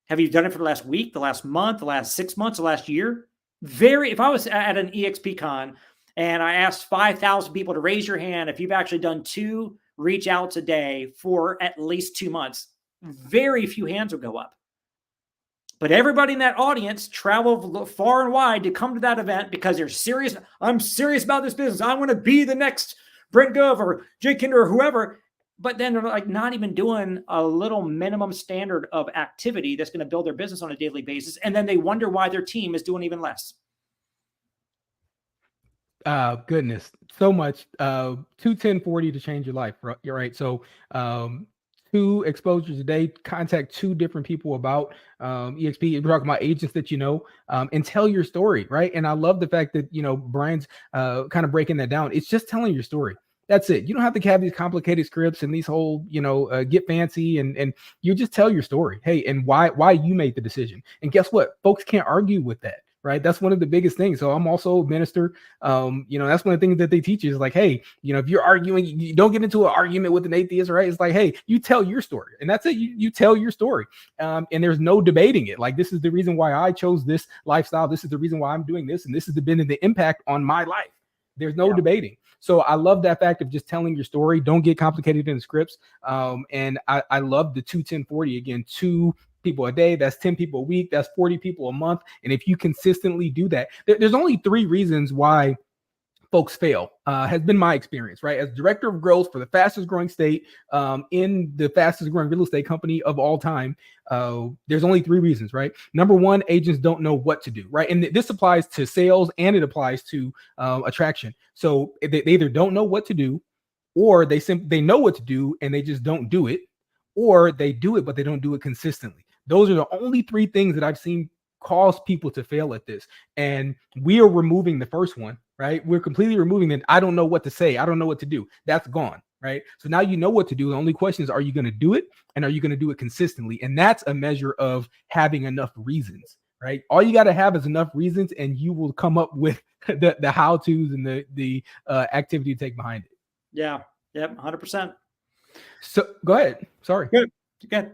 Have you done it for the last week, the last month, the last 6 months, the last year? If I was at an EXP con and I asked 5,000 people to raise your hand if you've actually done 2 reach outs a day for at least 2 months, very few hands would go up. But everybody in that audience traveled far and wide to come to that event because they're serious. I'm serious about this business. I want to be the next Brent Gove or Jake Kinder or whoever. But then they're like not even doing a little minimum standard of activity that's going to build their business on a daily basis. And then they wonder why their team is doing even less. Goodness, so much. 2-10-40 to change your life. You're right. So 2 exposures a day, contact 2 different people about EXP. We're talking about agents that you know, and tell your story, right? And I love the fact that, Brian's kind of breaking that down. It's just telling your story. That's it. You don't have to have these complicated scripts and these whole, get fancy, and you just tell your story. Hey, and why you made the decision. And guess what? Folks can't argue with that. Right. That's one of the biggest things. So I'm also a minister. That's one of the things that they teach is like, hey, if you're arguing, you don't get into an argument with an atheist, right? It's like, hey, you tell your story, and that's it. You tell your story. And there's no debating it. Like, this is the reason why I chose this lifestyle. This is the reason why I'm doing this. And this has been the impact on my life. There's no debating. So I love that fact of just telling your story. Don't get complicated in the scripts. And I love the 2-10-40 again, 2 people a day. That's 10 people a week. That's 40 people a month. And if you consistently do that, there's only 3 reasons why folks fail, has been my experience, right? As director of growth for the fastest growing state, in the fastest growing real estate company of all time, there's only 3 reasons, right? Number 1, agents don't know what to do, right? And this applies to sales and it applies to attraction. So they either don't know what to do, or they know what to do and they just don't do it, or they do it but they don't do it consistently. Those are the only 3 things that I've seen cause people to fail at this. And we are removing the first one, right? We're completely removing that. I don't know what to say. I don't know what to do. That's gone, right? So now you know what to do. The only question is, are you going to do it? And are you going to do it consistently? And that's a measure of having enough reasons, right? All you got to have is enough reasons and you will come up with the how-tos and the activity to take behind it. Yeah. Yep. 100%. So go ahead. Sorry. Good.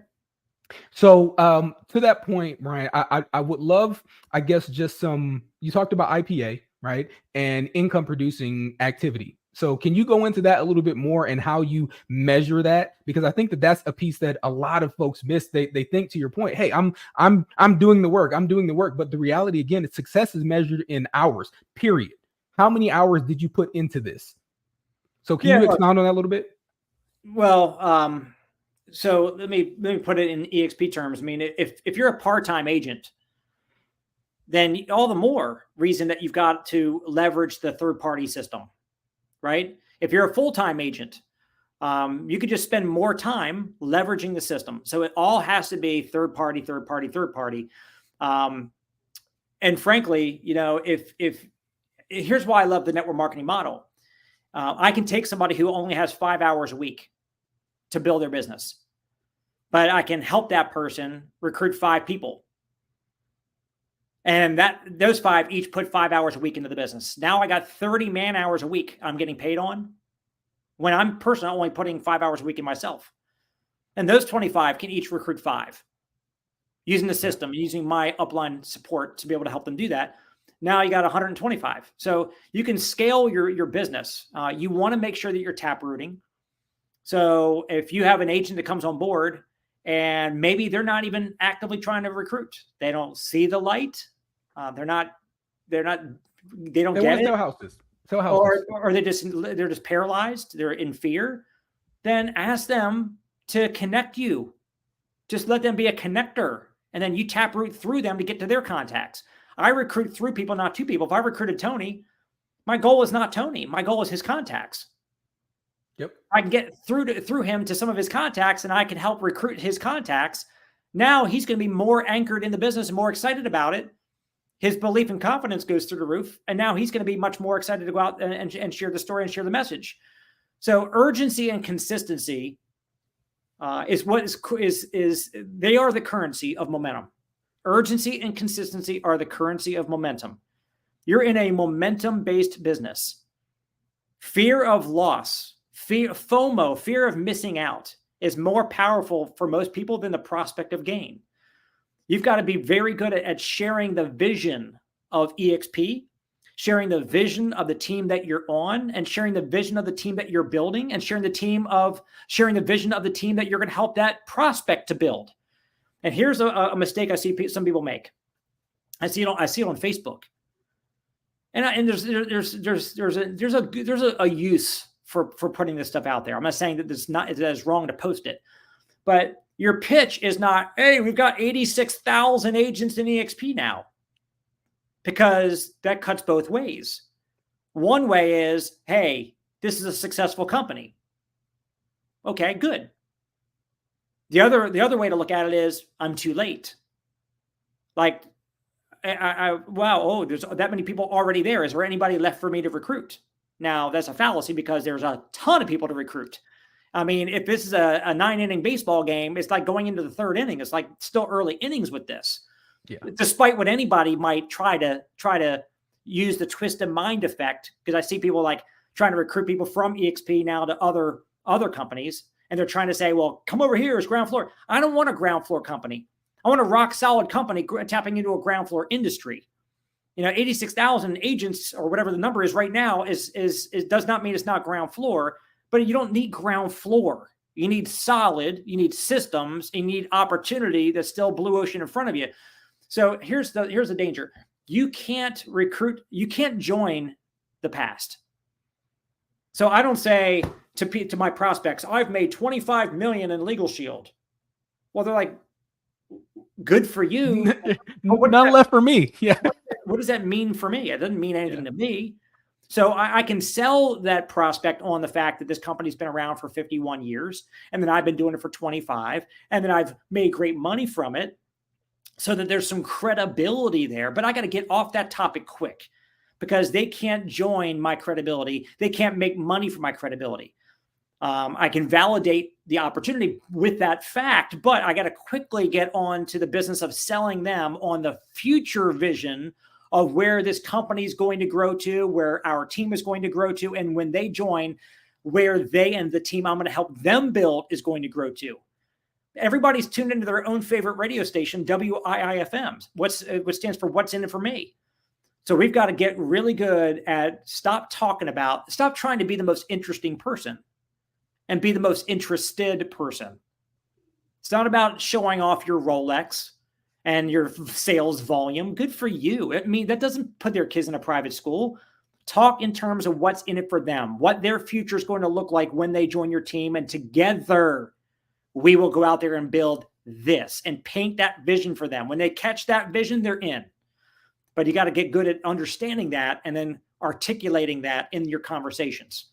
So to that point, Brian, I would love, I guess, just you talked about IPA, right? And income producing activity. So can you go into that a little bit more and how you measure that? Because I think that's a piece that a lot of folks miss. They think, to your point, hey, I'm doing the work. I'm doing the work. But the reality, again, is success is measured in hours, period. How many hours did you put into this? So can you expound on that a little bit? Well, so let me put it in EXP terms. I mean, if you're a part-time agent, then all the more reason that you've got to leverage the third-party system, right? If you're a full-time agent, you could just spend more time leveraging the system. So it all has to be third-party. And frankly, if here's why I love the network marketing model. I can take somebody who only has 5 hours a week to build their business, but I can help that person recruit 5 people. And those 5 each put 5 hours a week into the business. Now I got 30 man hours a week I'm getting paid on, when I'm personally only putting 5 hours a week in myself. And those 25 can each recruit 5 using the system, using my upline support to be able to help them do that. Now you got 125. So you can scale your business. You want to make sure that you're tap rooting. So if you have an agent that comes on board and maybe they're not even actively trying to recruit, they don't see the light. They don't get it. Sell houses. Or they're just paralyzed. They're in fear. Then ask them to connect you. Just let them be a connector. And then you tap root through them to get to their contacts. I recruit through people, not to people. If I recruited Tony, my goal is not Tony. My goal is his contacts. Yep. I can get through him to some of his contacts, and I can help recruit his contacts. Now he's going to be more anchored in the business and more excited about it. His belief and confidence goes through the roof. And now he's going to be much more excited to go out and share the story and share the message. So urgency and consistency they are the currency of momentum. Urgency and consistency are the currency of momentum. You're in a momentum-based business. Fear of loss, FOMO, fear of missing out, is more powerful for most people than the prospect of gain. You've got to be very good at sharing the vision of EXP, sharing the vision of the team that you're on, and sharing the vision of the team that you're building, and sharing the vision of the team that you're going to help that prospect to build. And here's a mistake I see some people make. I see it on Facebook, and there's a use for putting this stuff out there. I'm not saying that that is wrong to post it, but your pitch is not, hey, we've got 86,000 agents in EXP now, because that cuts both ways. One way is, hey, this is a successful company. Okay, good. The other way to look at it is, I'm too late. Like, wow, there's that many people already there. Is there anybody left for me to recruit? Now, that's a fallacy, because there's a ton of people to recruit. I mean, if this is a 9-inning baseball game, it's like going into the 3rd inning. It's like still early innings with this. Yeah. Despite what anybody might try to use the twisted mind effect, because I see people like trying to recruit people from EXP now to other companies, and they're trying to say, well, come over here as ground floor. I don't want a ground floor company. I want a rock solid company tapping into a ground floor industry. 86,000 agents, or whatever the number is right now, is does not mean it's not ground floor, but you don't need ground floor. You need solid, you need systems, you need opportunity that's still blue ocean in front of you. So here's the danger. You can't recruit, you can't join the past. So I don't say to my prospects, I've made 25 million in Legal Shield. Well, they're like, good for you. None left for me. Yeah. What does that mean for me? It doesn't mean anything to me. So I can sell that prospect on the fact that this company's been around for 51 years, and then I've been doing it for 25, and then I've made great money from it, so that there's some credibility there. But I got to get off that topic quick, because they can't join my credibility. They can't make money from my credibility. I can validate the opportunity with that fact, but I got to quickly get on to the business of selling them on the future vision of where this company is going to grow to, where our team is going to grow to, and when they join, where they and the team I'm going to help them build is going to grow to. Everybody's tuned into their own favorite radio station, WIIFM, what stands for What's in it for me. So we've got to get really good at stop trying to be the most interesting person and be the most interested person. It's not about showing off your Rolex and your sales volume. Good for you. I mean, that doesn't put their kids in a private school. Talk in terms of what's in it for them, what their future is going to look like when they join your team. And together, we will go out there and build this and paint that vision for them. When they catch that vision, they're in. But you got to get good at understanding that and then articulating that in your conversations.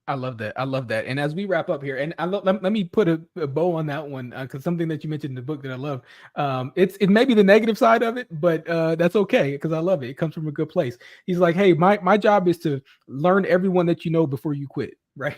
I love that. And as we wrap up here, and let me put a bow on that one, because something that you mentioned in the book that I love, it may be the negative side of it, but that's okay, because I love it. It comes from a good place. He's like, hey, my job is to learn everyone that you know before you quit. Right.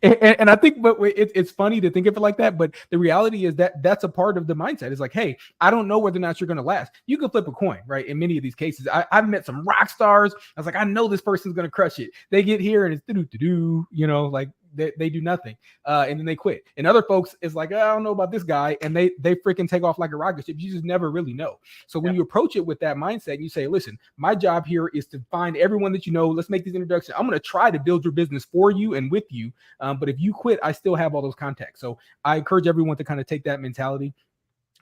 and I think, but it's funny to think of it like that. But the reality is that that's a part of the mindset. It's like, hey, I don't know whether or not you're going to last. You can flip a coin, right? In many of these cases, I've met some rock stars. I was like, I know this person's going to crush it. They get here and it's like they do nothing. And then they quit. And other folks is like, I don't know about this guy. And they freaking take off like a rocket ship. You just never really know. So when you approach it with that mindset, and you say, listen, my job here is to find everyone that you know. Let's make these introductions. I'm going to try to build your business for you and with you. But if you quit, I still have all those contacts. So I encourage everyone to kind of take that mentality.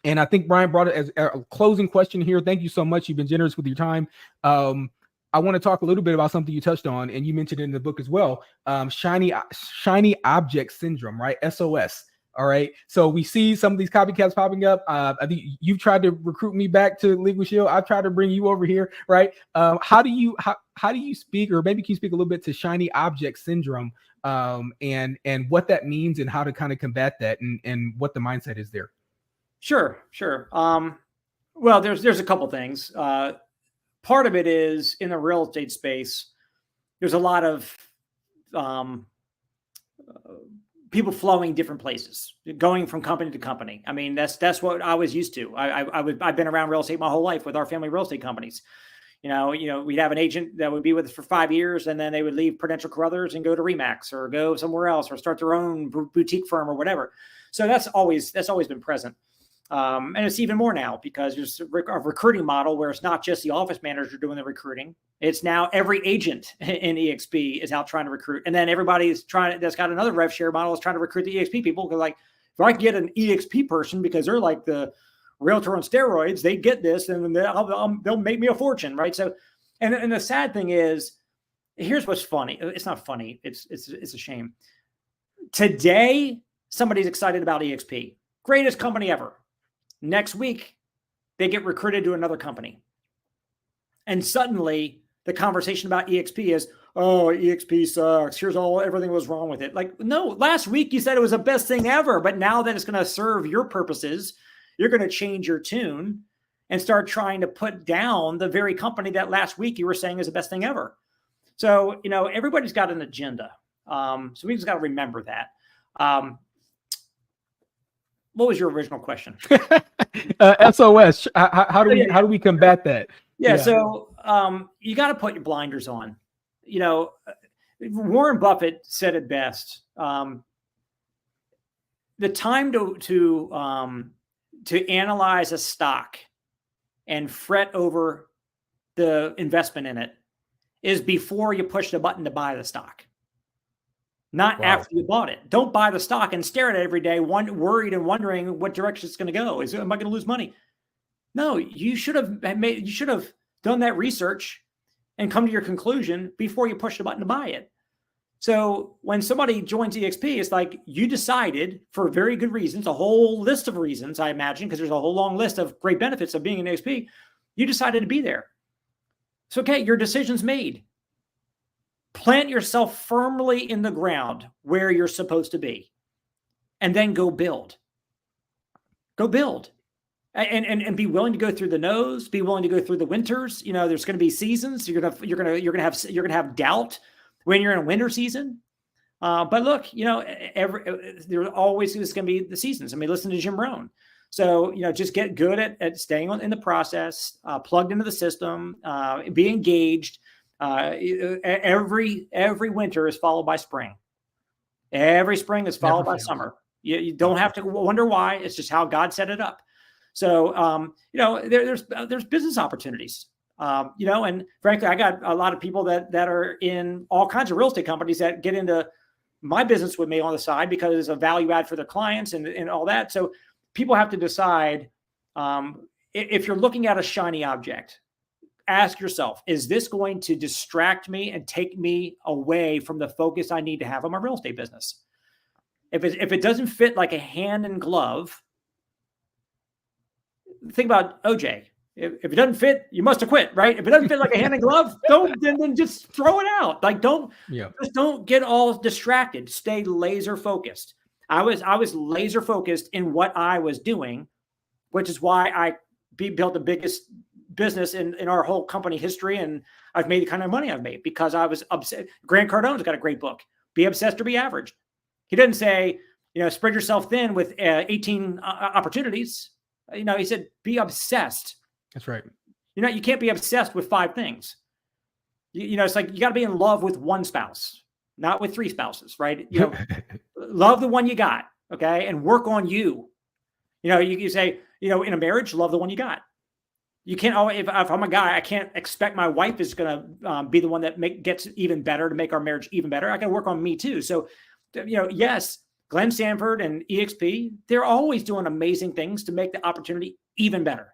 And I think Brian brought it as a closing question here. Thank you so much. You've been generous with your time. I want to talk a little bit about something you touched on, and you mentioned it in the book as well. Shiny object syndrome, right? SOS. All right. So we see some of these copycats popping up. I think you've tried to recruit me back to Legal Shield. I've tried to bring you over here, right? How do you speak, or maybe can you speak a little bit to shiny object syndrome, and what that means and how to kind of combat that, and what the mindset is there? Sure. Well, there's a couple things. Part of it is in the real estate space, there's a lot of people flowing different places, going from company to company. I mean, that's what I was used to. I've been around real estate my whole life with our family real estate companies. You know, we'd have an agent that would be with us for 5 years, and then they would leave Prudential Carruthers and go to Remax or go somewhere else or start their own boutique firm or whatever. So that's always been present. And it's even more now, because there's a recruiting model where it's not just the office manager doing the recruiting. It's now every agent in EXP is out trying to recruit. And then everybody's that's got another rev share model is trying to recruit the EXP people, because like If I can get an EXP person because they're like the realtor on steroids, they get this and they'll make me a fortune, right? So, and the sad thing is, here's what's funny. It's not funny. It's a shame. Today, somebody's excited about EXP. Greatest company ever. Next week, they get recruited to another company. And suddenly the conversation about EXP is, oh, EXP sucks. Here's everything was wrong with it. Like, no, last week you said it was the best thing ever, but now that it's going to serve your purposes, you're going to change your tune and start trying to put down the very company that last week you were saying is the best thing ever. So, everybody's got an agenda. So we just got to remember that. What was your original question? SOS. How do we combat that? Yeah. So you got to put your blinders on. Warren Buffett said it best. The time to analyze a stock and fret over the investment in it is before you push the button to buy the stock. Not after you bought it. Don't buy the stock and stare at it every day, worried and wondering what direction it's going to go. Am I going to lose money? No, you should have done that research and come to your conclusion before you push the button to buy it. So when somebody joins EXP, it's like you decided for very good reasons, a whole list of reasons, I imagine, because there's a whole long list of great benefits of being an EXP. You decided to be there. So, okay, your decision's made. Plant yourself firmly in the ground where you're supposed to be, and then go build. Go build, and be willing to go through the no's. Be willing to go through the winters. There's going to be seasons. You're gonna have doubt when you're in a winter season. But look, there always is going to be the seasons. I mean, listen to Jim Rohn. So, just get good at staying in the process, plugged into the system, be engaged. Every winter is followed by spring. Every spring is followed by summer. You don't have to wonder why. It's just how God set it up. So, there's business opportunities. And frankly, I got a lot of people that are in all kinds of real estate companies that get into my business with me on the side because it's a value add for their clients and all that. So people have to decide, if you're looking at a shiny object, ask yourself, is this going to distract me and take me away from the focus I need to have on my real estate business? If it doesn't fit like a hand in glove, think about OJ. If it doesn't fit, you must have quit, right? If it doesn't fit like a hand in glove, then just throw it out. Like just don't get all distracted. Stay laser focused. I was laser focused in what I was doing, which is why I built the biggest business in our whole company history. And I've made the kind of money I've made because I was obsessed. Grant Cardone's got a great book, Be Obsessed or Be Average. He didn't say, spread yourself thin with 18 opportunities. He said, be obsessed. That's right. You can't be obsessed with 5 things. It's like you got to be in love with one spouse, not with 3 spouses, right? Love the one you got, okay, and work on you. You say, in a marriage, love the one you got. You can't always, if I'm a guy, I can't expect my wife is going to be the one that gets even better to make our marriage even better. I got to work on me too. So, yes, Glenn Sanford and EXP, they're always doing amazing things to make the opportunity even better.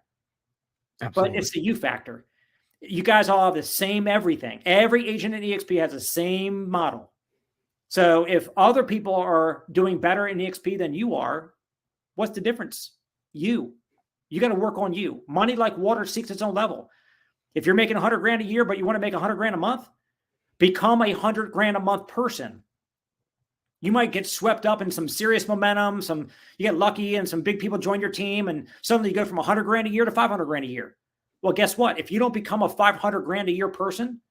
Absolutely. But it's the you factor. You guys all have the same everything. Every agent at EXP has the same model. So if other people are doing better in EXP than you are, what's the difference? You got to work on you. Money like water seeks its own level. If you're making $100,000 a year, but you want to make $100,000 a month, become a $100,000 a month person. You might get swept up in some serious momentum. You get lucky and some big people join your team and suddenly you go from $100,000 a year to $500,000 a year. Well, guess what? If you don't become a $500,000 a year person,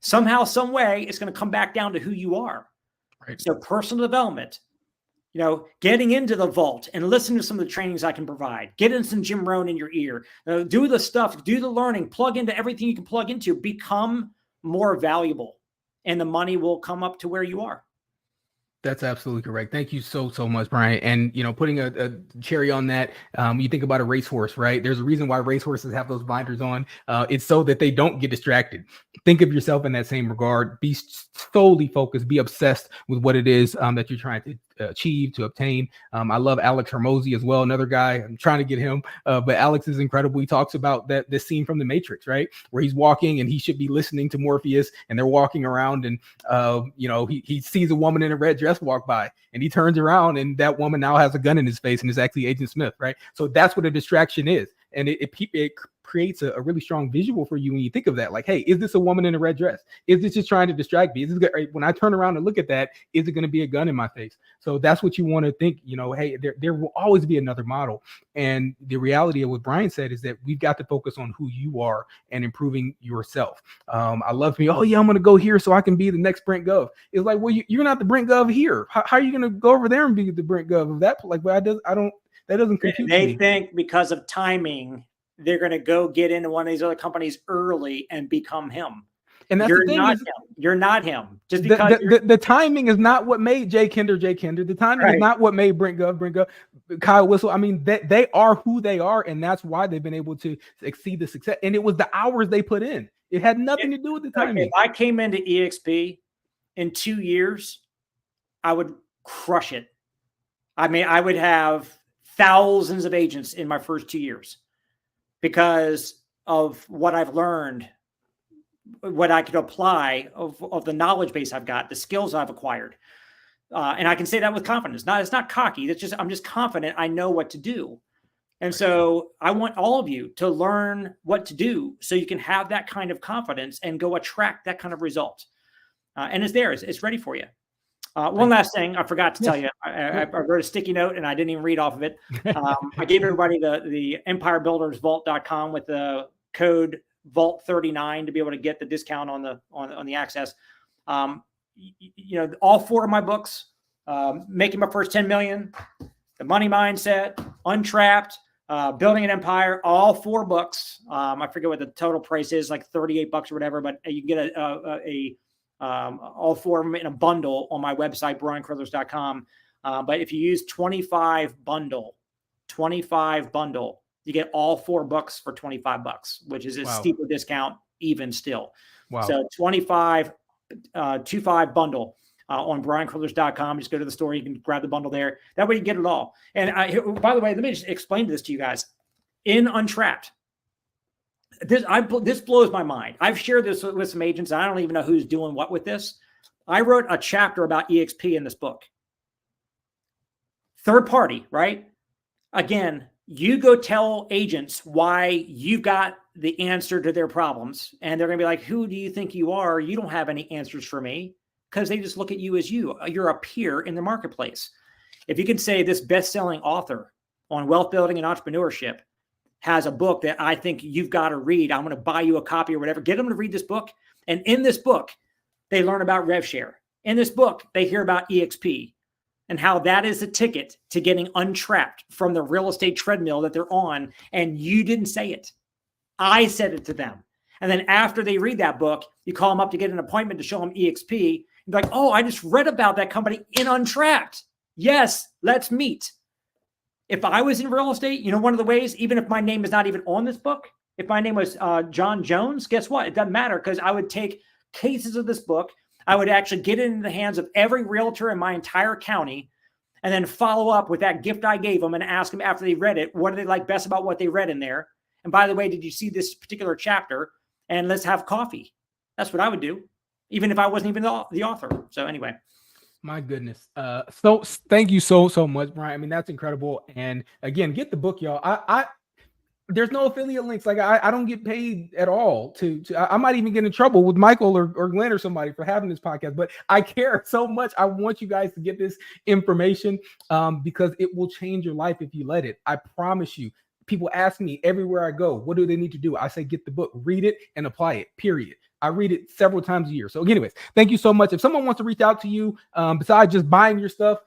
somehow, some way, it's going to come back down to who you are. Right. So personal development, getting into the vault and listen to some of the trainings I can provide, get in some Jim Rohn in your ear, do the stuff, do the learning, plug into everything you can plug into, become more valuable, and the money will come up to where you are. That's absolutely correct. Thank you so much, Brian. And, putting a cherry on that, you think about a racehorse, right? There's a reason why racehorses have those blinders on. It's so that they don't get distracted. Think of yourself in that same regard. Be solely focused, be obsessed with what it is that you're trying to achieve, to obtain. I love Alex Hermosi as well, another guy. I'm trying to get him, but Alex is incredible. He talks about this scene from The Matrix, right, where he's walking and he should be listening to Morpheus, and they're walking around, and he sees a woman in a red dress walk by, and he turns around, and that woman now has a gun in his face, and is actually Agent Smith, right? So that's what a distraction is, and it creates a really strong visual for you when you think of that. Like, hey, is this a woman in a red dress? Is this just trying to distract me? Is this, when I turn around and look at that, is it going to be a gun in my face? So that's what you want to think. Hey, there will always be another model. And the reality of what Brian said is that we've got to focus on who you are and improving yourself. I love me. Oh yeah, I'm going to go here so I can be the next Brent Gov. It's like, well, you're not the Brent Gov here. How are you going to go over there and be the Brent Gov of that? Like, well, that doesn't compute. They think because of timing, they're going to go get into one of these other companies early and become him. And that's you're the thing not is, him. You're not him. Just because the timing is not what made Jay Kinder. The timing is not what made Brent Gov, Kyle Whistle. I mean, they are who they are, and that's why they've been able to exceed the success. And it was the hours they put in. It had nothing to do with the timing. If I came into EXP in 2 years, I would crush it. I mean, I would have thousands of agents in my first 2 years because of what I've learned, what I could apply of the knowledge base I've got, the skills I've acquired. And I can say that with confidence. It's not cocky. I'm just confident I know what to do. And so I want all of you to learn what to do so you can have that kind of confidence and go attract that kind of result. And it's there. It's ready for you. One last thing I forgot to tell you. I wrote a sticky note and I didn't even read off of it. I gave everybody the empirebuildersvault.com with the code Vault39 to be able to get the discount on the access. All 4 of my books, Making My First 10 Million, The Money Mindset, Untrapped, Building an Empire, all 4 books. I forget what the total price is, like $38 or whatever, but you can get all 4 of them in a bundle on my website, briancarruthers.com. But if you use 25 bundle, you get all 4 books for $25, which is a steeper discount even still. Wow. So 25 bundle on briancarruthers.com. Just go to the store. You can grab the bundle there. That way you get it all. And by the way, let me just explain this to you guys. In Untrapped, this blows my mind. I've shared this with some agents. And I don't even know who's doing what with this. I wrote a chapter about EXP in this book. Third party, right? Again, you go tell agents why you've got the answer to their problems. And they're going to be like, who do you think you are? You don't have any answers for me, because they just look at you as you're a peer in the marketplace. If you can say this best-selling author on wealth building and entrepreneurship has a book that I think you've got to read, I'm going to buy you a copy or whatever, get them to read this book. And in this book, they learn about RevShare. In this book, they hear about EXP and how that is the ticket to getting untrapped from the real estate treadmill that they're on. And you didn't say it. I said it to them. And then after they read that book, you call them up to get an appointment to show them EXP. And be like, oh, I just read about that company in Untrapped. Yes, let's meet. If I was in real estate, one of the ways, even if my name is not even on this book, if my name was John Jones, guess what? It doesn't matter, because I would take cases of this book. I would actually get it into the hands of every realtor in my entire county, and then follow up with that gift I gave them and ask them after they read it, what do they like best about what they read in there? And by the way, did you see this particular chapter? And let's have coffee. That's what I would do, even if I wasn't even the author. So anyway. My goodness. So thank you so much, Brian. I mean, that's incredible. And again, get the book, y'all. I there's no affiliate links. Like I don't get paid at all I might even get in trouble with Michael or Glenn or somebody for having this podcast, but I care so much. I want you guys to get this information because it will change your life if you let it. I promise you. People ask me everywhere I go, what do they need to do? I say, get the book, read it, and apply it, period. I read it several times a year. So anyways, thank you so much. If someone wants to reach out to you, besides just buying your stuff,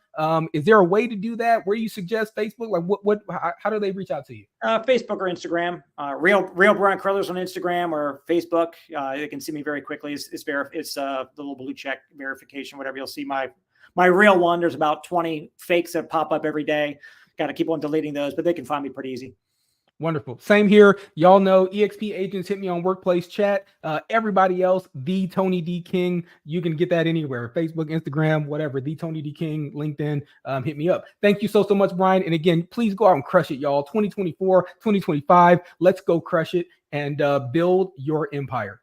is there a way to do that? Where you suggest Facebook? Like how do they reach out to you? Facebook or Instagram, real Brian Carruthers on Instagram or Facebook. They can see me very quickly. It's the little blue check verification, whatever. You'll see my real one. There's about 20 fakes that pop up every day. Got to keep on deleting those, but they can find me pretty easy. Wonderful. Same here. Y'all know EXP agents, hit me on workplace chat. Everybody else, the Tony D King. You can get that anywhere. Facebook, Instagram, whatever. The Tony D King, LinkedIn. Hit me up. Thank you so much, Brian. And again, please go out and crush it, y'all. 2024, 2025. Let's go crush it and build your empire.